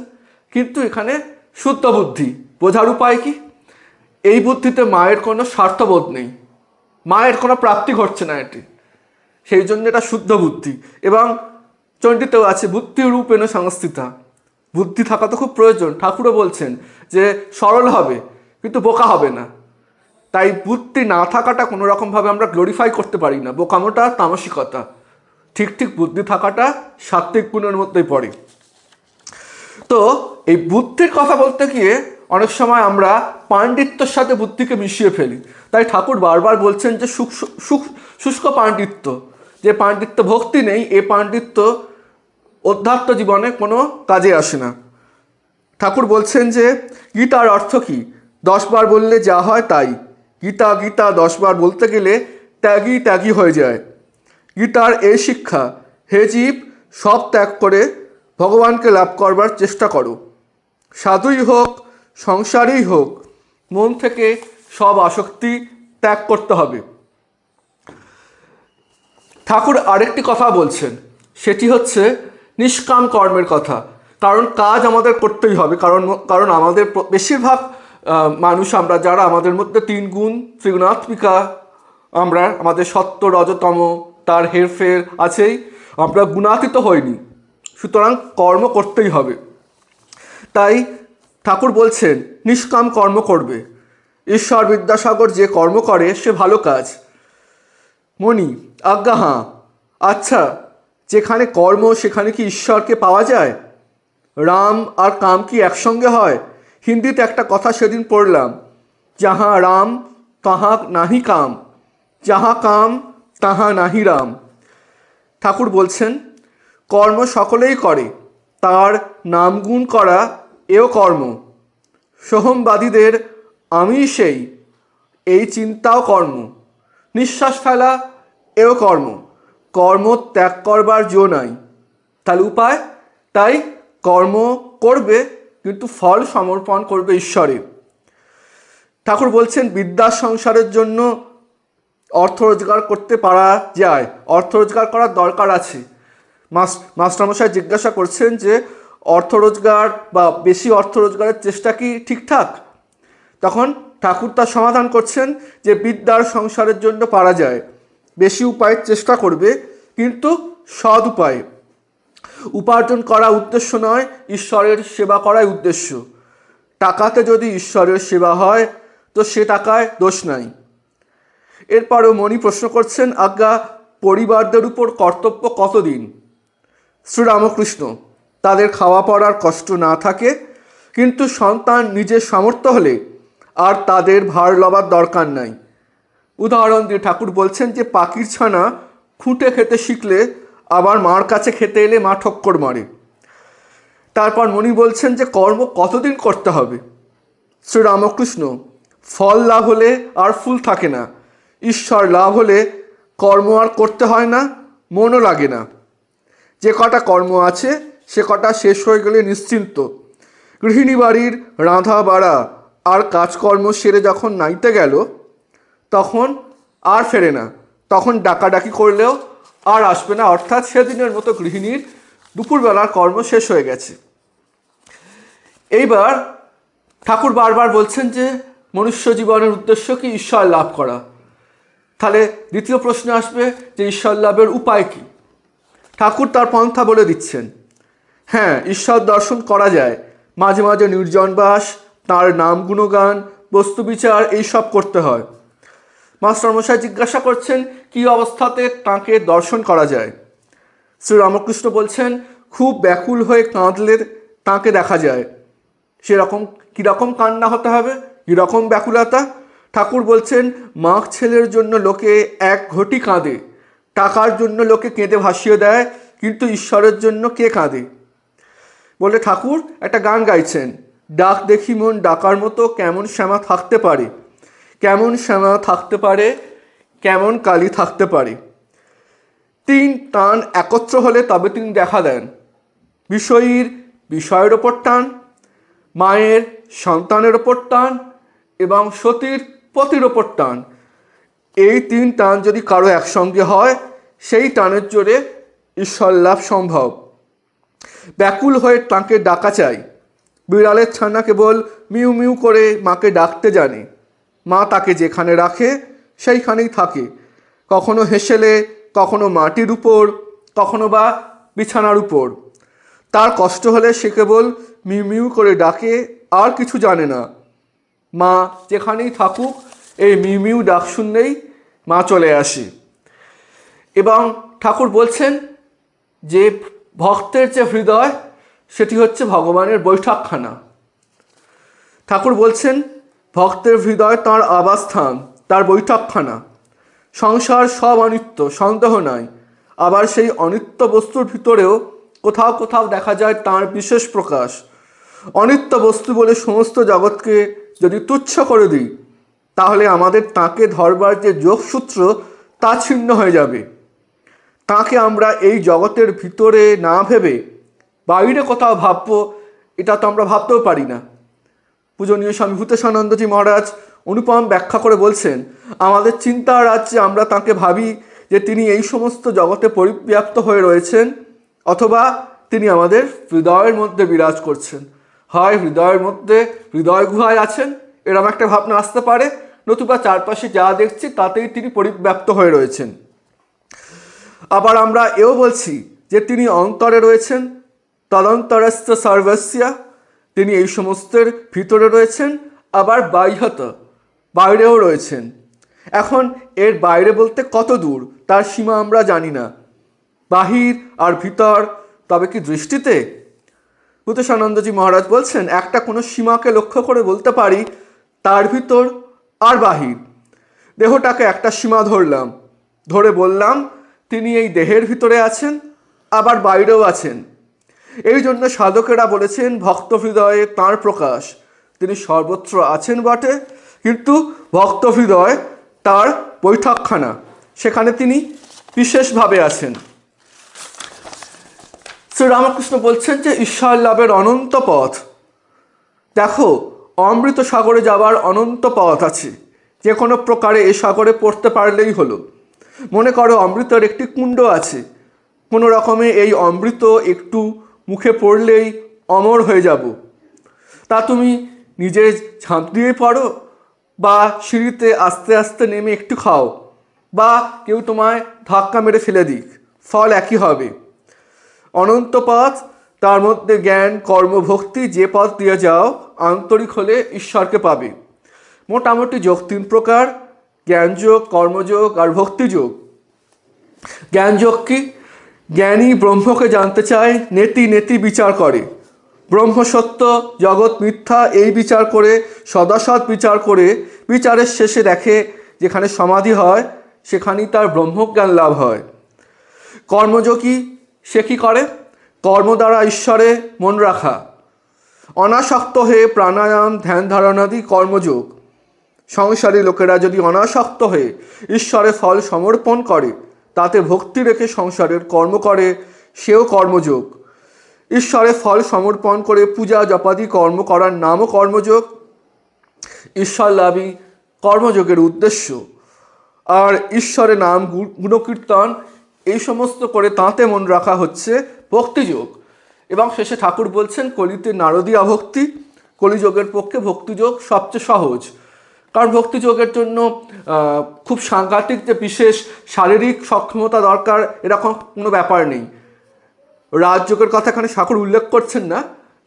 কিন্তু এখানে শুদ্ধ বুদ্ধি বোঝার উপায় কি? এই বুদ্ধিতে মায়ের কোনো স্বার্থবোধ নেই, মায়ের কোনো প্রাপ্তি ঘটছে না এটি, সেই জন্য এটা শুদ্ধ বুদ্ধি। এবং চণ্ডীতেও আছে বুদ্ধি রূপেণ সংস্থিতা, বুদ্ধি থাকা তো খুব প্রয়োজন। ঠাকুরও বলছেন যে সরল হবে কিন্তু বোকা হবে না। তাই বুদ্ধি না থাকাটা কোনো রকমভাবে আমরা গ্লোরিফাই করতে পারি না, বোকামোটা তামসিকতা। ঠিক বুদ্ধি থাকাটা সাত্ত্বিক গুণের মধ্যেই পড়ে। তো এই বুদ্ধির কথা বলতে গিয়ে অনেক সময় আমরা পাণ্ডিত্যের সাথে বুদ্ধিকে মিশিয়ে ফেলি। তাই ঠাকুর বারবার বলছেন যে শুষ্ক পাণ্ডিত্য, যে পাণ্ডিত্য ভক্তি নেই, এ পাণ্ডিত্য অধ্যাত্ম জীবনে কোনো কাজে আসে না। ঠাকুর বলছেন যে গীতার অর্থ কি? 10 বার বললে যা হয় তাই। গীতা গীতা 10 বার বলতে গেলে ত্যাগী হয়ে যায়। গীতার এই শিক্ষা, হে জীব, সব ত্যাগ করে ভগবানকে লাভ করবার চেষ্টা করো। সাধুই হোক, সংসারেই হোক, মন থেকে সব আসক্তি ত্যাগ করতে হবে। ঠাকুর আরেকটি কথা বলছেন, সেটি হচ্ছে নিষ্কাম কর্মের কথা। কারণ কাজ আমাদের করতেই হবে, কারণ আমাদের বেশিরভাগ মানুষ আমরা যারা, আমাদের মধ্যে 3 গুণ ত্রিগুণাত্মিকা, আমাদের সত্য রজতম তার হেরফের আছেই, আমরা গুণাতীত হইনি, সুতরাং কর্ম করতেই হবে। তাই ঠাকুর বলছেন নিষ্কাম কর্ম করবে। ঈশ্বর বিদ্যাসাগর যে কর্ম করে সে ভালো কাজ। মণি, আজ্ঞা হাঁ। আচ্ছা, যেখানে কর্ম সেখানে কি ঈশ্বরকে পাওয়া যায়? রাম আর কাম কি একসঙ্গে হয়? হিন্দিতে একটা কথা সেদিন পড়লাম, যাহা রাম তাহা নাহি কাম, যাহা কাম তাহা নাহি রাম। ঠাকুর বলছেন কর্ম সকলেই করে, তার নামগুণ করা এও কর্ম। সোহমবাদীদের আমি সেই, এই চিন্তাও কর্ম। নিঃশ্বাস ফেলা এও কর্ম। কর্ম ত্যাগ করবার জো নাই। তাহলে উপায়? তাই কর্ম করবে, কিন্তু ফল সমর্পণ করবে ঈশ্বরে। ঠাকুর বলছেন বিদ্যার সংসারের জন্য অর্থ রোজগার করতে পারা যায়, অর্থ রোজগার করার দরকার আছে। মাস্টারমশাই জিজ্ঞাসা করছেন যে অর্থ রোজগার বা বেশি অর্থ রোজগারের চেষ্টা কি ঠিকঠাক? তখন ঠাকুর তার সমাধান করছেন যে বিদ্যার সংসারের জন্য পারা যায়, বেশি উপায়ের চেষ্টা করবে, কিন্তু সৎ উপায়ে। উপার্জন করা উদ্দেশ্য নয়, ঈশ্বরের সেবা করাই উদ্দেশ্য। টাকাতে যদি ঈশ্বরের সেবা হয় তো সে টাকায় দোষ নাই। এরপরেও মণি প্রশ্ন করছেন, আজ্ঞা পরিবারদের উপর কর্তব্য কতদিন? শ্রীরামকৃষ্ণ, তাদের খাওয়া পড়ার কষ্ট না থাকে, কিন্তু সন্তান নিজের সামর্থ্য হলে আর তাদের ভার লবার দরকার নাই। উদাহরণ দিয়ে ঠাকুর বলছেন যে পাখির ছানা খুঁটে খেতে শিখলে আবার মার কাছে খেতে এলে মা ঠক্কর মারে। তারপর মণি বলছেন যে কর্ম কতদিন করতে হবে? শ্রীরামকৃষ্ণ, ফল লাভ হলে আর ফুল থাকে না, ঈশ্বর লাভ হলে কর্ম আর করতে হয় না, মনও লাগে না। যে কটা কর্ম আছে সে কটা শেষ হয়ে গেলে নিশ্চিন্ত। গৃহিণী বাড়ির রাঁধা বাড়া আর কাজকর্ম সেরে যখন নাইতে গেল তখন আর ফেরে না, তখন ডাকাডাকি করলেও আর আসবে না, অর্থাৎ সেদিনের মতো গৃহিণীর দুপুরবেলার কর্ম শেষ হয়ে গেছে। এইবার ঠাকুর বারবার বলছেন যে মনুষ্য জীবনের উদ্দেশ্য কি? ঈশ্বর লাভ করা। তাহলে দ্বিতীয় প্রশ্ন আসবে যে ঈশ্বর লাভের উপায় কি? ঠাকুর তার পন্থা বলে দিচ্ছেন। হ্যাঁ, ঈশ্বর দর্শন করা যায়, মাঝে মাঝে নির্জনবাস, তার নাম গুণগান, বস্তু বিচার এইসব করতে হয়। মাস্টারমশাই জিজ্ঞাসা করছেন কি অবস্থাতে তাঁকে দর্শন করা যায়? শ্রীরামকৃষ্ণ বলছেন খুব ব্যাকুল হয়ে কাঁদলে তাঁকে দেখা যায়। সেরকম কীরকম কান্না হতে হবে, কীরকম ব্যাকুলতা? ঠাকুর বলছেন মাখ ছেলের জন্য লোকে 1 ঘটি কাঁদে, টাকার জন্য লোকে কেঁদে ভাসিয়ে দেয়, কিন্তু ঈশ্বরের জন্য কে কাঁদে? বলে ঠাকুর একটা গান গাইছেন, ডাক দেখি মন ডাকার মতো কেমন শ্যামা থাকতে পারে, কেমন শ্যামা থাকতে পারে, কেমন কালী থাকতে পারে। 3 টান একত্র হলে তবে তিনি দেখা দেন। বিষয়ীর বিষয়ের ওপর টান, মায়ের সন্তানের ওপর টান এবং সতীর পতির ওপর টান। এই 3 টান যদি কারো একসঙ্গে হয় সেই টানের জোরে ঈশ্বর লাভ সম্ভব। ব্যাকুল হয়ে তাঁকে ডাকা চাই। বিড়ালের ছানা কেবল মিউ মিউ করে মাকে ডাকতে জানে, মা তাকে যেখানে রাখে সেইখানেই থাকে, কখনো হেসেলে, কখনো মাটির উপর, কখনো বা বিছানার উপর। তার কষ্ট হলে সে কেবল মিউ মিউ করে ডাকে, আর কিছু জানে না। মা যেখানেই থাকুক এই মিউ মিউ ডাক শুনলেই মা চলে আসে। এবং ঠাকুর বলছেন যে ভক্তের যে হৃদয় সেটি হচ্ছে ভগবানের বৈঠকখানা। ঠাকুর বলছেন ভক্তের হৃদয় তাঁর আবাসস্থান, তার বৈঠকখানা। সংসার সব অনিত্য, সন্দেহ নাই। আবার সেই অনিত্য বস্তুর ভিতরেও কোথাও কোথাও দেখা যায় তাঁর বিশেষ প্রকাশ। অনিত্য বস্তু বলে সমস্ত জগৎকে যদি তুচ্ছ করে দিই তাহলে আমাদের তাঁকে ধরবার যে যোগসূত্র তা ছিন্ন হয়ে যাবে। তাঁকে আমরা এই জগতের ভিতরে না ভেবে বাইরে কোথাও ভাববো, এটা তো আমরা ভাবতেও পারি না। পূজনীয় স্বামী ভূতেশানন্দজি মহারাজ অনুপম ব্যাখ্যা করে বলছেন, আমাদের চিন্তার রাজ্যে আমরা তাকে ভাবি যে তিনি এই সমস্ত জগতে পরিব্যাপ্ত হয়ে রয়েছেন, অথবা তিনি আমাদের হৃদয়ের মধ্যে বিরাজ করছেন। হয় হৃদয়ের মধ্যে, হৃদয় গুহায় আছেন, এরকম একটা ভাবনা আসতে পারে, নতুবা চারপাশে যা দেখছি তাতেই তিনি পরিব্যাপ্ত হয়ে রয়েছেন। আবার আমরা এও বলছি যে তিনি অন্তরে রয়েছেন, তদন্তরস্থ সর্বস্য, তিনি এই সমস্তের ভিতরে রয়েছেন, আবার বাহ্যত, বাইরেও রয়েছেন। এখন এর বাইরে বলতে কত দূর তার সীমা আমরা জানি না, বাহির আর ভিতর তবে কি দৃষ্টিতে? ভূতেশানন্দজি মহারাজ বলছেন, একটা কোনো সীমাকে লক্ষ্য করে বলতে পারি তার ভিতর আর বাহির। দেহটাকে একটা সীমা ধরলাম, ধরে বললাম তিনি এই দেহের ভিতরে আছেন, আবার বাইরেও আছেন। এই জন্য সাধকেরা বলেছেন ভক্ত হৃদয়ে তাঁর প্রকাশ, তিনি সর্বত্র আছেন বটে, কিন্তু ভক্ত হৃদয় তার বৈঠকখানা, সেখানে তিনি বিশেষভাবে আছেন। শ্রীরামকৃষ্ণ বলছেন যে ঈশ্বর লাভের অনন্ত পথ। দেখো, অমৃত সাগরে যাওয়ার অনন্ত পথ আছে, যে কোনো প্রকারে এ সাগরে পড়তে পারলেই হলো। মনে করো অমৃতের একটি কুণ্ড আছে, কোনো রকমে এই অমৃত একটু মুখে পড়লেই অমর হয়ে যাব। তা তুমি নিজে ঝাঁপ দিয়ে পড়ো, বা সিঁড়িতে আস্তে আস্তে নেমে একটু খাও, বা কেউ তোমায় ধাক্কা মেরে ফেলে দিক, ফল একই হবে। অনন্ত পথ, তার মধ্যে জ্ঞান, কর্ম, ভক্তি, যে পথ দিয়ে যাও আন্তরিক হলে ঈশ্বরকে পাবে। মোটামুটি যোগ 3 প্রকার, জ্ঞানযোগ, কর্মযোগ আর ভক্তিযোগ। জ্ঞানযোগ কি? জ্ঞানী ব্রহ্মকে জানতে চায়, নেতি নেতি বিচার করে, ব্রহ্ম সত্য, জগৎ মিথ্যা, এই বিচার করে, সদাসৎ বিচার করে, বিচারের শেষে দেখে যেখানে সমাধি হয় সেখানেই তার ব্রহ্মজ্ঞান লাভ হয়। কর্মযোগী সে কী করে? কর্ম দ্বারা ঈশ্বরে মন রাখা, অনাসক্ত হয়ে প্রাণায়াম, ধ্যান ধারণাদি কর্মযোগ। সংসারী লোকেরা যদি অনাসক্ত হয়ে ঈশ্বরে ফল সমর্পণ করে, তাতে ভক্তি রেখে সংসারের কর্ম করে, সেও কর্মযোগ। ঈশ্বরে ফল সমর্পণ করে পূজা জপাদি কর্ম করার নামও কর্মযোগ। ঈশ্বর লাভই কর্মযোগের উদ্দেশ্য। আর ঈশ্বরে নাম, গুণকীর্তন এই সমস্ত করে তাঁতে মন রাখা হচ্ছে ভক্তিযোগ। এবং শেষে ঠাকুর বলছেন, কলিতে নারদীয়া ভক্তি, কলিযোগের পক্ষে ভক্তিযোগ সবচেয়ে সহজ। কারণ ভক্তিযোগের জন্য খুব সাংঘাতিক যে বিশেষ শারীরিক সক্ষমতা দরকার এরকম কোনো ব্যাপার নেই। রাজযোগের কথা এখানে ঠাকুর উল্লেখ করছেন না,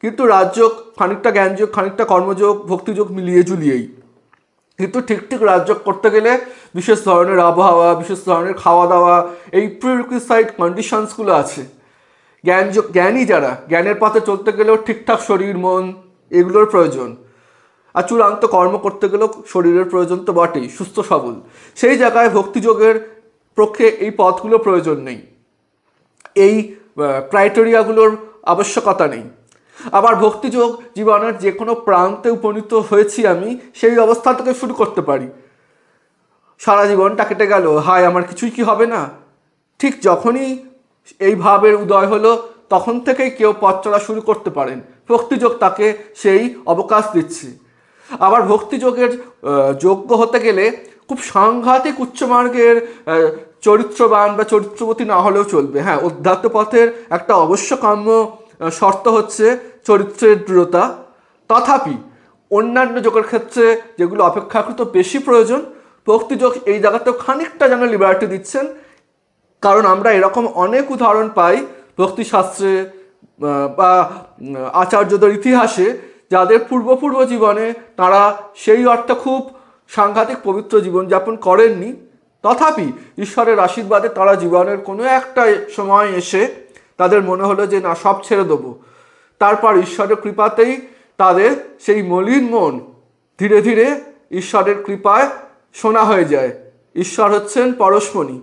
কিন্তু রাজযোগ খানিকটা জ্ঞানযোগ, খানিকটা কর্মযোগ, ভক্তিযোগ মিলিয়ে জুলিয়েই। কিন্তু ঠিক ঠিক রাজযোগ করতে গেলে বিশেষ ধরনের আবহাওয়া, বিশেষ ধরনের খাওয়া দাওয়া, এই প্রিরিকুইসাইট কন্ডিশনসগুলো আছে। জ্ঞানী যারা, জ্ঞানের পথে চলতে গেলেও ঠিকঠাক শরীর, মন এগুলোর প্রয়োজন। আর চূড়ান্ত কর্ম করতে গেলেও শরীরের প্রয়োজন তো বটেই, সুস্থ সবল। সেই জায়গায় ভক্তিযোগের পক্ষে এই পথগুলো প্রয়োজন নেই, এই ক্রাইটেরিয়াগুলোর আবশ্যকতা নেই। আবার ভক্তিযোগ জীবনের যে কোনো প্রান্তে উপনীত হয়েছি আমি, সেই অবস্থা থেকে শুরু করতে পারি। সারা জীবনটা কেটে গেল, হায় আমার কিছুই কি হবে না, ঠিক যখনই এই ভাবের উদয় হলো তখন থেকেই কেউ পথ চলা শুরু করতে পারেন। ভক্তিযোগ তাকে সেই অবকাশ দিচ্ছে। আবার ভক্তিযোগের যোগ্য হতে গেলে খুব সাংঘাতিক উচ্চমার্গের চরিত্রবান বা চরিত্রবতী না হলেও চলবে। হ্যাঁ, অধ্যাত্ম পথের একটা অবশ্যকাম্য শর্ত হচ্ছে চরিত্রের দৃঢ়তা। তথাপি অন্যান্য যোগের ক্ষেত্রে যেগুলো অপেক্ষাকৃত বেশি প্রয়োজন, ভক্তিযোগ এই জায়গাতেও খানিকটা যেন লিবার্টি দিচ্ছেন। কারণ আমরা এরকম অনেক উদাহরণ পাই ভক্তিশাস্ত্রে বা আচার্যদের ইতিহাসে, যাদের পূর্ব জীবনে তারা সেই অর্থে খুব সাংঘাতিক পবিত্র জীবনযাপন করেননি, তথাপি ঈশ্বরের আশীর্বাদে তারা জীবনের কোনো একটা সময় এসে তাদের মনে হলো যে না, সব ছেড়ে দেবো। তারপর ঈশ্বরের কৃপাতেই তাদের সেই মলিন মন ধীরে ধীরে ঈশ্বরের কৃপায় সোনা হয়ে যায়। ঈশ্বর হচ্ছেন পরশমণি,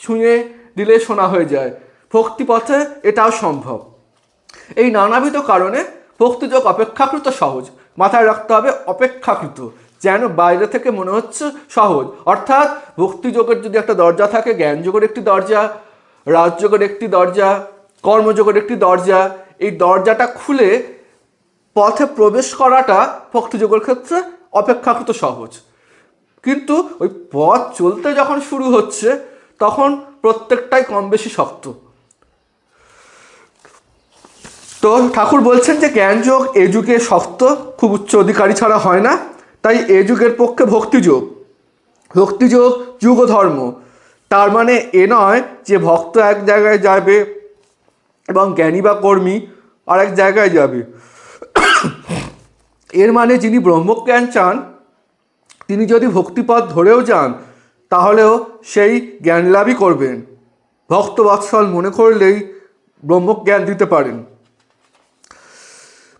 ছুঁয়ে দিলে সোনা হয়ে যায়। ভক্তিপথে এটাও সম্ভব। এই নানাবিধ কারণে ভক্তিযোগ অপেক্ষাকৃত সহজ। মাথায় রাখতে হবে অপেক্ষাকৃত, যেন বাইরে থেকে মনে হচ্ছে সহজ। অর্থাৎ ভক্তিযোগের যদি একটা দরজা থাকে, জ্ঞানযোগের একটি দরজা, রাজযোগের একটি দরজা, কর্মযোগের একটি দরজা, এই দরজাটা খুলে পথে প্রবেশ করাটা ভক্তিযোগের ক্ষেত্রে অপেক্ষাকৃত সহজ, কিন্তু ওই পথ চলতে যখন শুরু হচ্ছে তখন প্রত্যেকটাই কম বেশি শক্ত। তো ঠাকুর বলছেন যে জ্ঞানযোগ এ যুগে শক্ত, খুব উচ্চ অধিকারী ছাড়া হয় না, তাই এ যুগের পক্ষে ভক্তিযোগ। ভক্তিযোগ যুগ ধর্ম, তার মানে এ নয় যে ভক্ত এক জায়গায় যাবে এবং জ্ঞানী বা কর্মী আরেক জায়গায় যাবে। এর মানে যিনি ব্রহ্মজ্ঞান চান তিনি যদি ভক্তিপথ ধরেও যান তাহলেও সেই জ্ঞান লাভই করবেন। ভক্তবৎসল মনে করলেই ব্রহ্মজ্ঞান দিতে পারেন।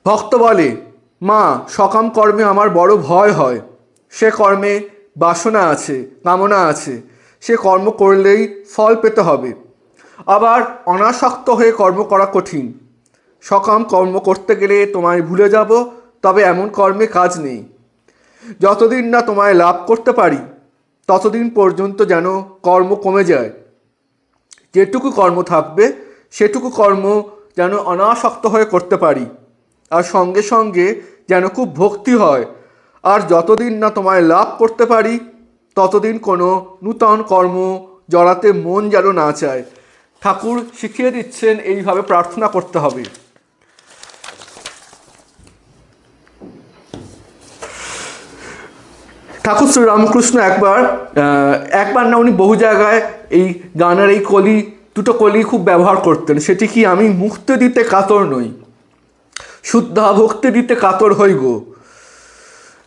ভক্ত বলে, মা সকাম কর্মে আমার বড় ভয় হয়, সে কর্মে বাসনা আছে, কামনা আছে, সে কর্ম করলেই ফল পেতে হবে। আবার অনাসক্ত হয়ে কর্ম করা কঠিন। সকাম কর্ম করতে গেলে তোমায় ভুলে যাব, তবে এমন কর্মে কাজ নেই। যতদিন না তোমায় লাভ করতে পারি ততদিন পর্যন্ত যেন কর্ম কমে যায়। যেটুকু কর্ম থাকবে সেটুকু কর্ম যেন অনাসক্ত হয়ে করতে পারি, আর সঙ্গে সঙ্গে যেন খুব ভক্তি হয়। আর যতদিন না তোমায় লাভ করতে পারি ততদিন কোনো নূতন কর্ম জড়াতে মন যেন না চায়। ঠাকুর শিখিয়ে দিচ্ছেন এইভাবে প্রার্থনা করতে হবে। ঠাকুর শ্রীরামকৃষ্ণ একবার না, উনি বহু জায়গায় এই গানের এই দুটো কলি খুব ব্যবহার করতেন। সেটি কি, আমি মুক্তি দিতে কাতর নই, শুদ্ধা ভক্তি দিতে কাতর হই গো।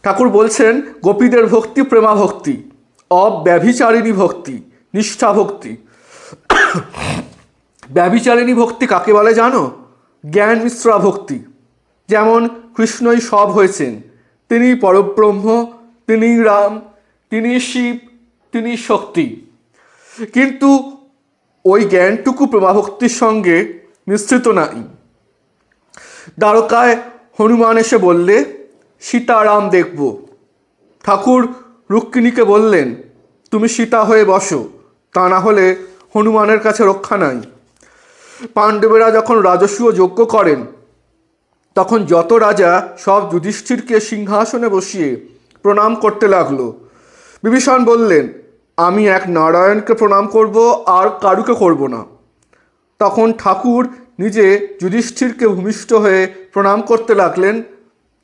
ঠাকুর বলছেন গোপীদের ভক্তি প্রেমা ভক্তি, অব্যভিচারিণী ভক্তি, নিষ্ঠা ভক্তি। ব্যভিচারিণী ভক্তি কাকে বলে জানো? জ্ঞান মিশ্রা ভক্তি। যেমন কৃষ্ণই সব হয়েছেন, তিনি পরব্রহ্ম, তিনি রাম, তিনি শিব, তিনি শক্তি, কিন্তু ওই জ্ঞানটুকু প্রেমাভক্তির সঙ্গে মিশ্রিত নাই। দ্বারকায় হনুমান এসে বললে সীতারাম দেখব। ঠাকুর রুক্মিণীকে বললেন তুমি সীতা হয়ে বসো, তা না হলে হনুমানের কাছে রক্ষা নাই। পাণ্ডবেরা যখন রাজসূয় যজ্ঞ করেন তখন যত রাজা সব যুধিষ্ঠিরকে সিংহাসনে বসিয়ে প্রণাম করতে লাগলো। বিভীষণ বললেন আমি এক নারায়ণকে প্রণাম করব, আর কারুকে করব না। তখন ঠাকুর নিজে যুধিষ্ঠিরকে ভূমিষ্ঠ হয়ে প্রণাম করতে লাগলেন।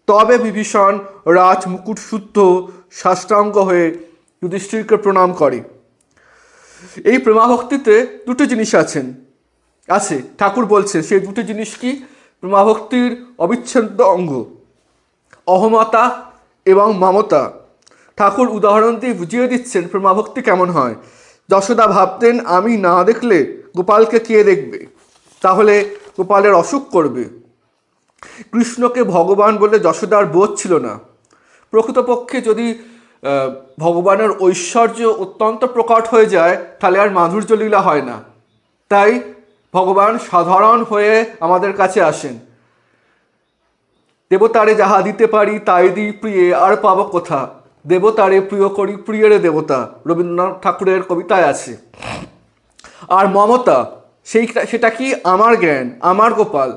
তবে বিভীষণ রাজ মুকুট শুদ্ধ সাষ্টাঙ্গ হয়ে যুধিষ্ঠিরকে প্রণাম করে। এই প্রেমাভক্তিতে দুটো জিনিস আছে। ঠাকুর বলছেন সেই দুটো জিনিস কি? প্রেমাভক্তির অবিচ্ছেদ্য অঙ্গ অহমতা এবং মমতা। ঠাকুর উদাহরণ দিয়ে বুঝিয়ে দিচ্ছেন প্রেমাভক্তি কেমন হয়। যশোদা ভাবতেন আমি না দেখলে গোপালকে কে দেখবে, তাহলে গোপালের অসুখ করবে। কৃষ্ণকে ভগবান বলে যশোদার বোধ ছিল না। প্রকৃতপক্ষে যদি ভগবানের ঐশ্বর্য অত্যন্ত প্রকট হয়ে যায় তাহলে আর মাধুর্য লীলা হয় না। তাই ভগবান সাধারণ হয়ে আমাদের কাছে আসেন। দেবতারে যাহা দিতে পারি তাই দিই প্রিয়ে, আর পাবো কোথা, দেবতারে প্রিয় করি প্রিয়েরে দেবতা, রবীন্দ্রনাথ ঠাকুরের কবিতায় আছে। আর মমতা সেটা কি? আমার জ্ঞান, আমার গোপাল।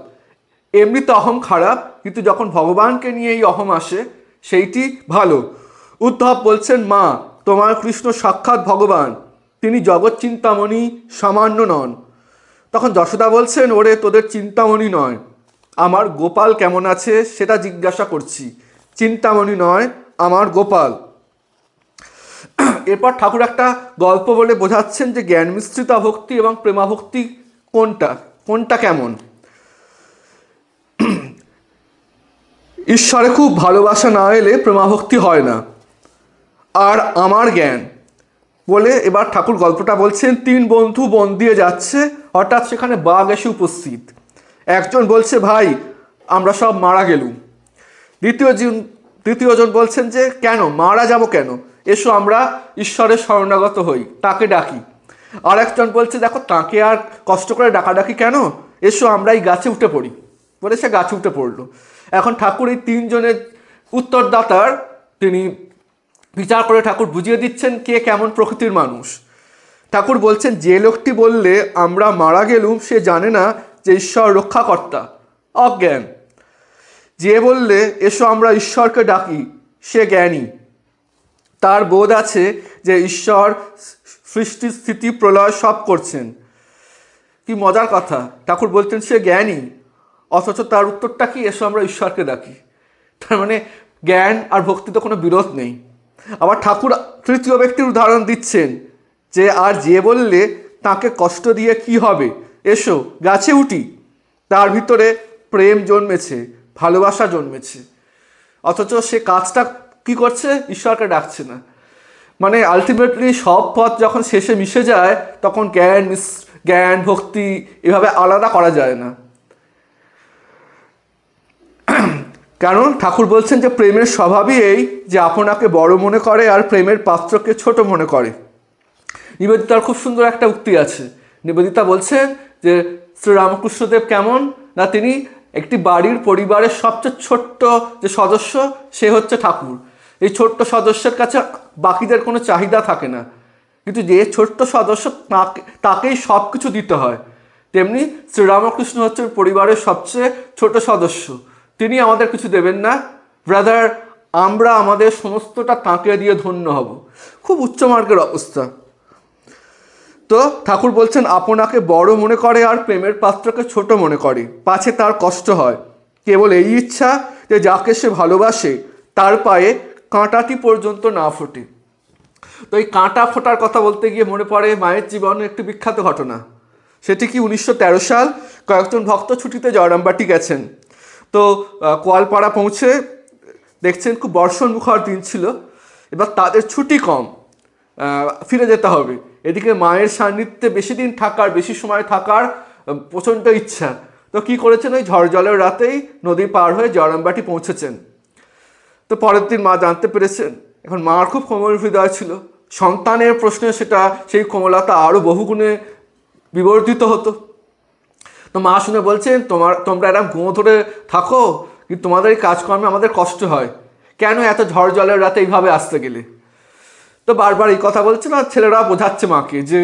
এমনিতে অহম খারাপ, কিন্তু যখন ভগবানকে নিয়ে এই অহম আসে সেইটি ভালো। উদ্ধব বলছেন মা তোমার কৃষ্ণ সাক্ষাৎ ভগবান, তিনি জগৎ চিন্তামণি সামান্য নন। তখন যশোদা বলছেন ওরে তোদের চিন্তামণি নয়, আমার গোপাল কেমন আছে সেটা জিজ্ঞাসা করছি, চিন্তামণি নয়, আমার গোপাল। এরপর ঠাকুর একটা গল্প বলে বোঝাচ্ছেন যে জ্ঞান মিশ্রিতা ভক্তি এবং প্রেমাভক্তি কোনটা কেমন। ঈশ্বরে খুব ভালোবাসা না এলে প্রেমাভক্তি হয় না। আর আমার জ্ঞান বলে এবার ঠাকুর গল্পটা বলছেন। 3 বন্ধু বন দিয়ে যাচ্ছে, হঠাৎ সেখানে বাঘ এসে উপস্থিত। একজন বলছে ভাই আমরা সব মারা গেলুম। দ্বিতীয়জন বলছেন যে কেন মারা যাব কেন, এসো আমরা ঈশ্বরের শরণাগত হই, তাকে ডাকি। আর একজন বলছে দেখো তাকে আর কষ্ট করে ডাকাডাকি কেন, এসো আমরা এই গাছে উঠে পড়ি, বলে সে গাছে উঠে পড়লো। এখন ঠাকুর এই 3 জনের উত্তরদাতার তিনি বিচার করে ঠাকুর বুঝিয়ে দিচ্ছেন কে কেমন প্রকৃতির মানুষ। ঠাকুর বলছেন যে লোকটি বললে আমরা মারা গেলুম সে জানে না যে ঈশ্বর রক্ষাকর্তা, অজ্ঞান। যে বললে এসো আমরা ঈশ্বরকে ডাকি সে জ্ঞানী, তার বোধ আছে যে ঈশ্বর সৃষ্টি স্থিতি প্রলয় সব করছেন। কি মজার কথা, ঠাকুর বলতেন সে জ্ঞানী, অথচ তার উত্তরটা কি, এসো আমরা ঈশ্বরকে ডাকি। তার মানে জ্ঞান আর ভক্তিতে কোনো বিরোধ নেই। আবার ঠাকুর তৃতীয় ব্যক্তির উদাহরণ দিচ্ছেন যে আর যে বললে তাকে কষ্ট দিয়ে কি হবে, এসো গাছে উঠি, তার ভিতরে প্রেম জন্মেছে, ভালোবাসা জন্মেছে, অথচ সে কাজটা কি করছে, ঈশ্বরকে ডাকছে না। মানে আলটিমেটলি সব পথ যখন শেষে মিশে যায় তখন জ্ঞান ভক্তি এভাবে আলাদা করা যায় না। কারণ ঠাকুর বলছেন যে প্রেমের স্বভাবই এই যে আপনাকে বড় মনে করে আর প্রেমের পাত্রকে ছোট মনে করে। নিবেদিতার খুব সুন্দর একটা উক্তি আছে। নিবেদিতা বলছেন যে শ্রীরামকৃষ্ণদেব কেমন না, তিনি একটি বাড়ির পরিবারের সবচেয়ে ছোট্ট যে সদস্য সে হচ্ছে ঠাকুর। এই ছোট্ট সদস্যের কাছে বাকিদের কোনো চাহিদা থাকে না, কিন্তু যে ছোট্ট সদস্য তাকেই সব কিছু দিতে হয়। তেমনি শ্রীরামকৃষ্ণ হচ্ছেন পরিবারের সবচেয়ে ছোট সদস্য, তিনি আমাদের কিছু দেবেন না, ব্রাদার আমরা আমাদের সমস্তটা তাঁকে দিয়ে ধন্য হব। খুব উচ্চমার্গের অবস্থা। তো ঠাকুর বলছেন আপনাকে বড় মনে করে আর প্রেমের পাত্রকে ছোট মনে করে, পাছে তার কষ্ট হয়। কেবল এই ইচ্ছা যে যাকে সে ভালোবাসে তার পায়ে কাঁটাটি পর্যন্ত না ফোটে। তো এই কাঁটা ফোটার কথা বলতে গিয়ে মনে পড়ে মায়ের জীবনে একটি বিখ্যাত ঘটনা। সেটি কি 1913 সাল কয়েকজন ভক্ত ছুটিতে জয়রামবাটি গেছেন। তো কোয়ালপাড়া পৌঁছে দেখছেন খুব বর্ষণ মুখর দিন ছিল, এবার তাদের ছুটি কম, ফিরে যেতে হবে। এদিকে মায়ের সান্নিধ্যে বেশি দিন থাকার, বেশি সময় থাকার প্রচণ্ড ইচ্ছা। তো কি করেছেন, ওই ঝড় জলের রাতেই নদী পার হয়ে জয়রামবাটি পৌঁছেছেন। তো পরের দিন মা জানতে পেরেছেন। এখন মার খুব কোমল হৃদয় ছিল, সন্তানের প্রশ্নে সেই কোমলতা আরও বহুগুণে বিবর্ধিত হতো। তো মা শুনে বলছেন তোমরা এরকম ঘুমো ধরে থাকো, কিন্তু তোমাদের এই কাজকর্মে আমাদের কষ্ট হয়, কেন এত ঝড় জলের রাতে এইভাবে আসতে গেলে। তো বারবার এই কথা বলছে না, ছেলেরা বোঝাচ্ছে মাকে যে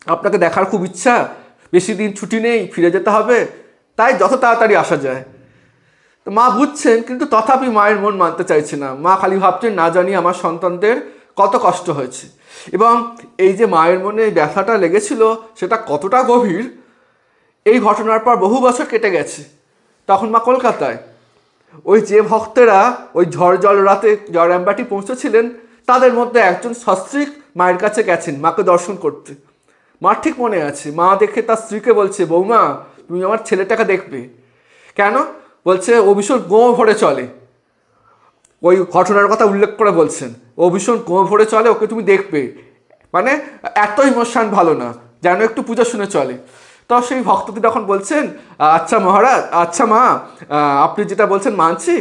আপনাকে দেখার খুব ইচ্ছা, বেশি দিন ছুটি নেই, ফিরে যেতে হবে, তাই যত তাড়াতাড়ি আসা যায়। তো মা বুঝছেন, কিন্তু তথাপি মায়ের মন মানতে চাইছে না। মা খালি ভাবছেন না জানি আমার সন্তানদের কত কষ্ট হয়েছে। এবং এই যে মায়ের মনে ব্যথাটা লেগেছিল সেটা কতটা গভীর, এই ঘটনার পর বহু বছর কেটে গেছে। তখন মা কলকাতায়। ওই যে ভক্তেরা ওই ঝড় জল রাতে জয়রামবাটি পৌঁছেছিলেন তাদের মধ্যে একজন সস্ত্রীক মায়ের কাছে গেছেন মাকে দর্শন করতে। মার ঠিক মনে আছে, মা দেখে তার স্ত্রীকে বলছে, বৌমা তুমি আমার ছেলেটাকে দেখবে। কেন? বলছে ও ভীষণ গোঁ ভরে চলে। ওই ঘটনার কথা উল্লেখ করে বলছেন, ও ভীষণ গোঁ ভরে চলে, ওকে তুমি দেখবে। মানে এত ইমোশন ভালো না, যেন একটু পুজো শুনে চলে। তো সেই ভক্তটি তখন বলছেন, আচ্ছা মহারাজ, আচ্ছা মা, আপনি যেটা বলছেন মানছি,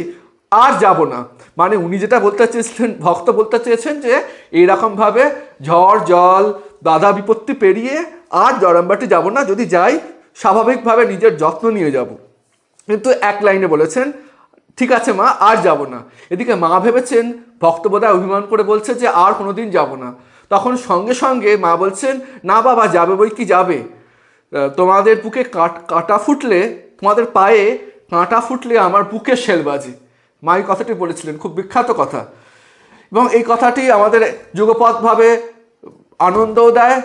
আর যাব না। মানে উনি যেটা বলতে চেয়েছিলেন, ভক্ত বলতে চেয়েছেন যে এইরকমভাবে ঝড় জল বাধা বিপত্তি পেরিয়ে আর জয়রামবাটি যাব না, যদি যাই স্বাভাবিকভাবে নিজের যত্ন নিয়ে যাব। কিন্তু এক লাইনে বলেছেন, ঠিক আছে মা, আর যাব না। এদিকে মা ভেবেছেন ভক্ত বোধহয় অভিমান করে বলছে যে আর কোনোদিন যাব না। তখন সঙ্গে সঙ্গে মা বলছেন, না বাবা যাবে বই কি যাবে, তোমাদের বুকে কাঁটা ফুটলে, তোমাদের পায়ে কাঁটা ফুটলে আমার বুকে শেল বাজে। মা এই কথাটি বলেছিলেন, খুব বিখ্যাত কথা। এবং এই কথাটি আমাদের যুগপৎভাবে আনন্দও দেয়,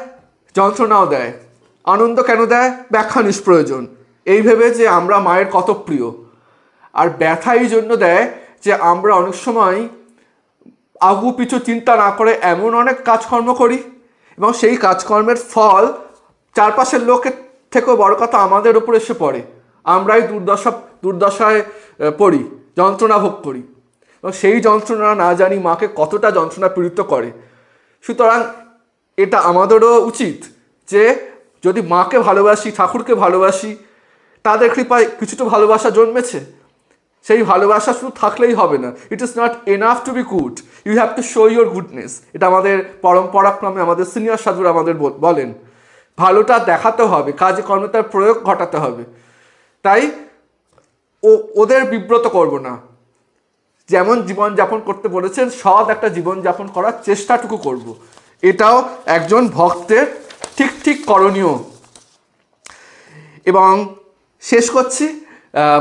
যন্ত্রণাও দেয়। আনন্দ কেন দেয়? ব্যাখ্যা নিষ্প্রয়োজন, এই ভেবে যে আমরা মায়ের কত প্রিয়। আর ব্যথা এই জন্য দেয় যে আমরা অনেক সময় আগু পিছু চিন্তা না করে এমন অনেক কাজকর্ম করি, এবং সেই কাজকর্মের ফল চারপাশের লোকের থেকেও বড় কথা আমাদের ওপর এসে পড়ে। আমরাই দুর্দশায় পড়ি, যন্ত্রণা ভোগ করি, এবং সেই যন্ত্রণা না জানি মাকে কতটা যন্ত্রণা পীড়িত করে। সুতরাং এটা আমাদেরও উচিত যে যদি মাকে ভালোবাসি, ঠাকুরকে ভালোবাসি, তাদের কৃপায় কিছুটা ভালোবাসা জন্মেছে, সেই ভালোবাসা শুধু থাকলেই হবে না। It is not enough to be good, you have to show your goodness. এটা আমাদের পরম্পরাক্রমে আমাদের সিনিয়র সাধুরা আমাদের বলেন, ভালোটা দেখাতে হবে, কাজে কর্মে তার প্রয়োগ ঘটাতে হবে। তাই ওদের বিব্রত করব না, যেমন জীবনযাপন করতে বলেছেন সৎ একটা জীবনযাপন করার চেষ্টাটুকু করব। এটাও একজন ভক্তের ঠিক করণীয়। এবং শেষ করছি,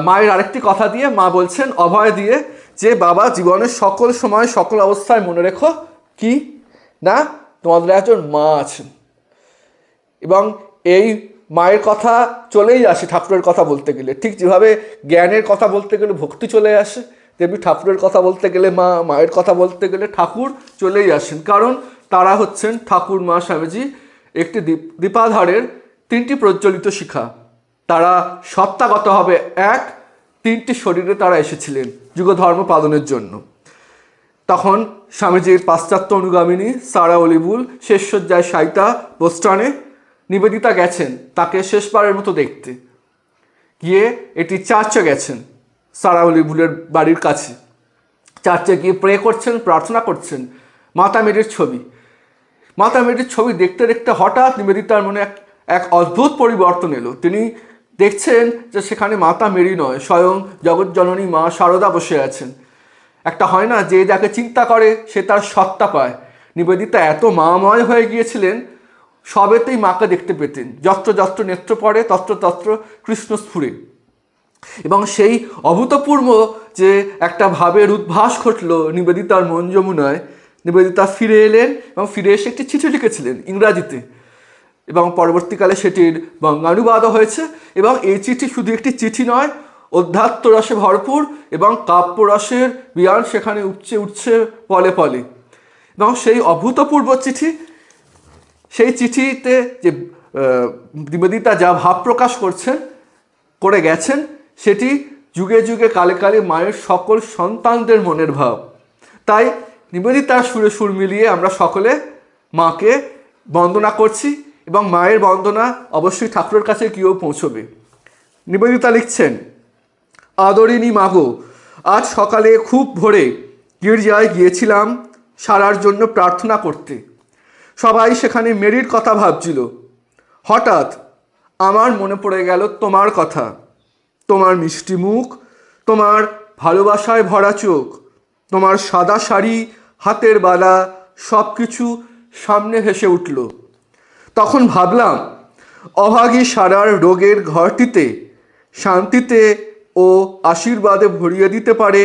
মায়ের আরেকটি কথা দিয়ে মা বলছেন, অভয় দিয়ে, যে বাবা জীবনের সকল সময় সকল অবস্থায় মনে রেখো কি না, তোমাদের একজন মা আছেন। এবং এই মায়ের কথা চলেই আসে ঠাকুরের কথা বলতে গেলে। ঠিক যেভাবে জ্ঞানের কথা বলতে গেলে ভক্তি চলে আসে, তেমনি ঠাকুরের কথা বলতে গেলে মায়ের কথা বলতে গেলে ঠাকুর চলেই আসেন। কারণ তারা হচ্ছেন ঠাকুর মা স্বামীজি একটি দীপাধারের তিনটি প্রজ্বলিত শিখা। তারা সত্তাগতভাবে এক, তিনটি শরীরে তারা এসেছিলেন যুগধর্ম পালনের জন্য। তখন স্বামীজির পাশ্চাত্য অনুগামিনী সারা অলিবুল শেষসজ্জায় শায়িতা বোস্টনে নিবেদিতা গেছেন তাকে শেষবারের মতো দেখতে। গিয়ে এটি চার্চে গেছেন, সারা অলিবুলের বাড়ির কাছে। চার্চে গিয়ে প্রে করছেন, প্রার্থনা করছেন। মাতা মেরির ছবি দেখতে দেখতে হঠাৎ নিবেদিতার মনে এক অদ্ভুত পরিবর্তন এলো। তিনি দেখছেন যে সেখানে মাতা মেরি নয়, স্বয়ং জগৎজননী মা শারদা বসে আছেন। একটা হয় না, যে যাকে চিন্তা করে সে তার সত্তা পায়। নিবেদিতা এত মাময় হয়ে গিয়েছিলেন, সবেতেই মাকে দেখতে পেতেন। যত্র যত্র নেত্র পড়ে তত্র তত্র কৃষ্ণ স্ফুরে। এবং সেই অভূতপূর্ব যে একটা ভাবের উদ্ভাস ঘটল নিবেদিতার মন যমুনায়। নিবেদিতা ফিরে এলেন এবং ফিরে এসে একটি চিঠি লিখেছিলেন ইংরাজিতে, এবং পরবর্তীকালে সেটির বঙ্গানুবাদও হয়েছে। এবং এই চিঠি শুধু একটি চিঠি নয়, অধ্যাত্ম রসে ভরপুর এবং কাব্যরসের বিয়ান সেখানে উঠছে উঠছে পলে পলে। এবং সেই অভূতপূর্ব চিঠি, সেই চিঠিতে যে নিবেদিতা যা ভাব প্রকাশ করে গেছেন, সেটি যুগে যুগে কালে কালে মায়ের সকল সন্তানদের মনের ভাব। তাই নিবেদিতার সুরে সুর মিলিয়ে আমরা সকলে মাকে বন্দনা করছি, এবং মায়ের বন্দনা অবশ্যই ঠাকুরের কাছে গিয়েও পৌঁছবে। নিবেদিতা লিখছেন, আদরিণী মাগো, আজ সকালে খুব ভোরে গির্জায় গিয়েছিলাম সারার জন্য প্রার্থনা করতে। সবাই সেখানে মেরির কথা ভাবছিল। হঠাৎ আমার মনে পড়ে গেল তোমার কথা, তোমার মিষ্টি মুখ, তোমার ভালোবাসায় ভরা চোখ, তোমার সাদা শাড়ি, হাতের বালা, সব কিছু সামনে ভেসে উঠল। তখন ভাবলাম, অভাগী সারার রোগের ঘরটিতে শান্তিতে ও আশীর্বাদে ভরিয়ে দিতে পারে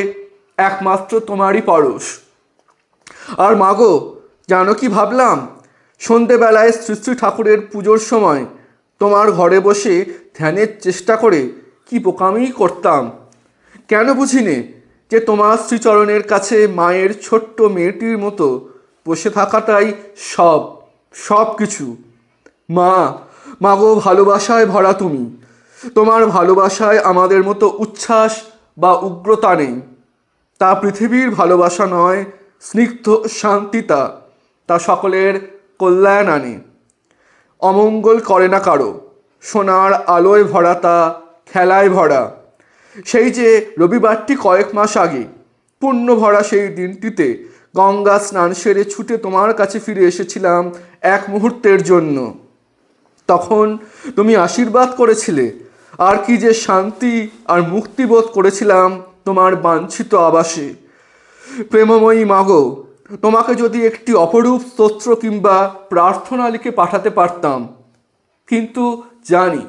একমাত্র তোমারই পরশ। আর মাগো, জানো কি ভাবলাম? সন্ধেবেলায় শ্রী শ্রী ঠাকুরের পুজোর সময় তোমার ঘরে বসে ধ্যানের চেষ্টা করে কি বোকামি করতাম। কেন বুঝিনে যে তোমার শ্রীচরণের কাছে মায়ের ছোট্ট মেয়েটির মতো বসে থাকাটাই সব কিছু। মাগো, ভালোবাসায় ভরা তুমি। তোমার ভালোবাসায় আমাদের মতো উচ্ছ্বাস বা উগ্রতা নেই। তা পৃথিবীর ভালোবাসা নয়, স্নিগ্ধ শান্তিতা, তা সকলের কল্যাণ আনে, অমঙ্গল করে না কারো। সোনার আলোয় ভরা, তা খেলায় ভরা। সেই যে রবিবারটি কয়েক মাস আগে, পুণ্য ভরা সেই দিনটিতে গঙ্গা স্নান সেরে ছুটে তোমার কাছে ফিরে এসেছিলাম এক মুহূর্তের জন্য। তখন তুমি আশীর্বাদ করেছিলে, আর কি যে শান্তি আর মুক্তিবোধ করেছিলাম তোমার বাঞ্ছিত আবাসে। প্রেমময়ী মাগো, তোমাকে যদি একটি অপরূপ স্তোত্র কিংবা প্রার্থনা লিখে পাঠাতে পারতাম, কিন্তু জানি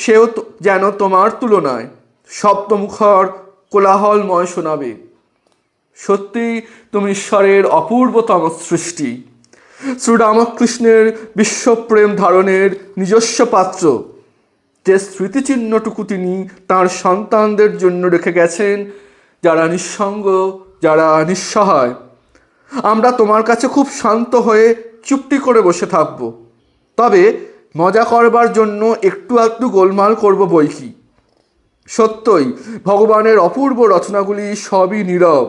সেও যেন তোমার তুলনায় শব্দমুখর কোলাহলময় শোনাবে। সত্যি তুমি ঈশ্বরের অপূর্বতম সৃষ্টি, শ্রীরামকৃষ্ণের বিশ্বপ্রেম ধারণের নিজস্ব পাত্র, যে স্মৃতিচিহ্নটুকু তিনি তাঁর সন্তানদের জন্য রেখে গেছেন, যারা নিঃসঙ্গ, যারা নিঃসহায়। আমরা তোমার কাছে খুব শান্ত হয়ে চুপটি করে বসে থাকব, তবে মজা করবার জন্য একটু আধটু গোলমাল করব বই কি। সত্যই ভগবানের অপূর্ব রচনাগুলি সবই নীরব,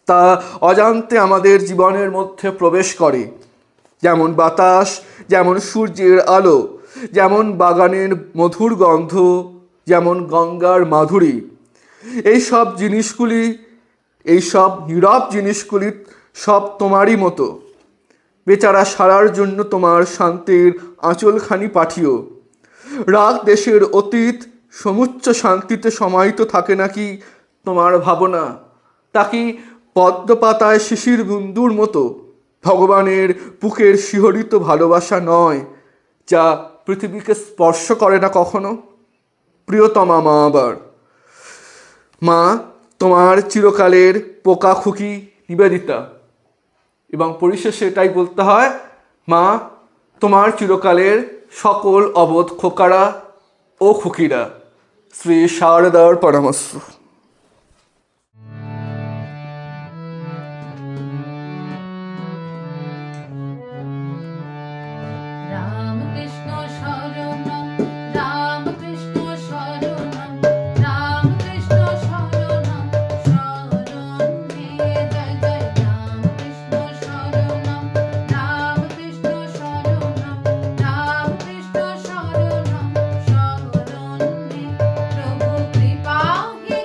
তা অজান্তে আমাদের জীবনের মধ্যে প্রবেশ করে। যেমন বাতাস, যেমন সূর্যের আলো, যেমন বাগানের মধুর গন্ধ, যেমন গঙ্গার মাধুরী। এই সব নীরব জিনিসগুলি সব তোমারই মতো। বেচারা সারার জন্য তোমার শান্তির আঁচলখানি পাঠিও। রাগ দেশের অতীত সমুচ্চ শান্তিতে সমাহিত থাকে নাকি তোমার ভাবনা? তা কি পদ্মপাতায় শিশির বিন্দুর মতো ভগবানের বুকের শিহরিত ভালোবাসা নয়, যা পৃথিবীকে স্পর্শ করে না কখনো? প্রিয়তমা মা, আবার মা তোমার চিরকালের পোকা খুকি নিবেদিতা, এবং পরিশেষে এটাই বলতে হয়, মা তোমার চিরকালের সকল অবোধ খোকারা ও খুকিরা। শ্রী শারদার পরামর্শ। রামকৃষ্ণ শরণম রামকৃষ্ণ শরণম রামকৃষ্ণ শরণম শরণে জয় জয় রামকৃষ্ণ শরণম রামকৃষ্ণ শরণম রামকৃষ্ণ শরণম শরণে প্রভু কৃপা হে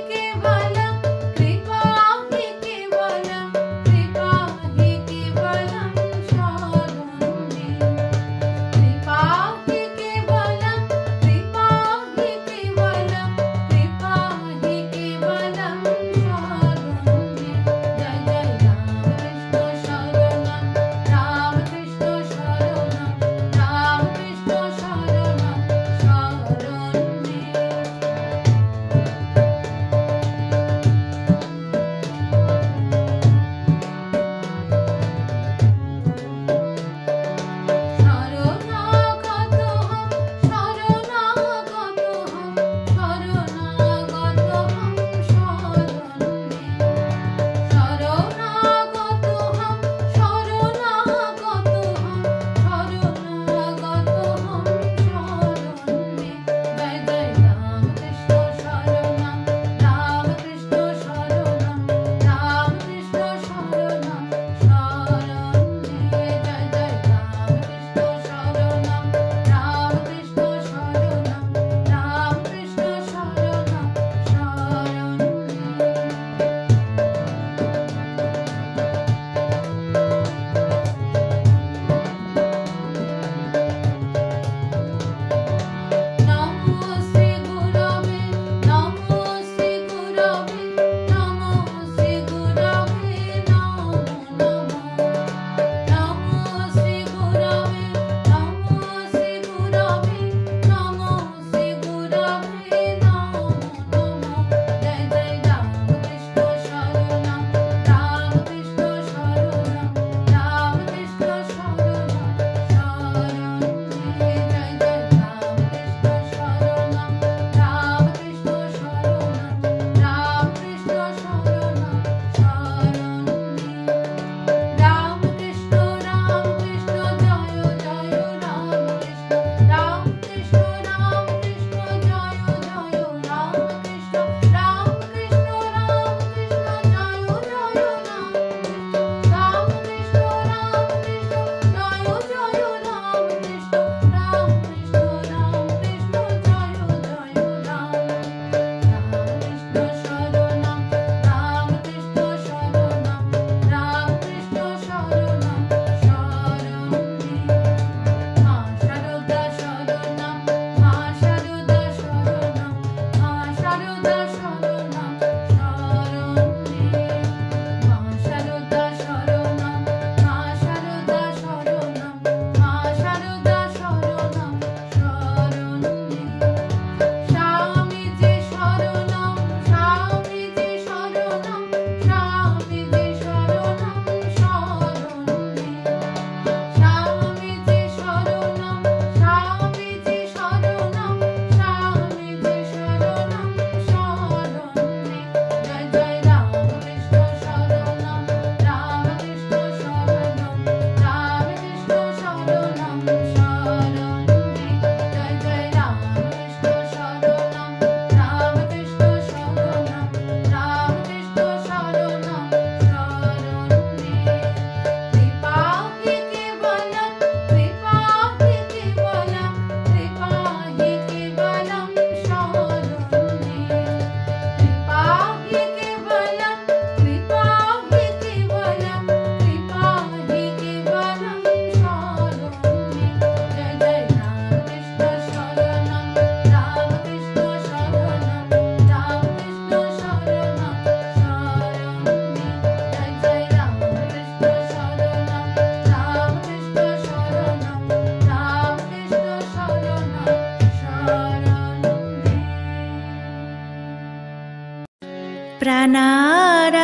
প্রাণারাম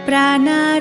প্রাণারাম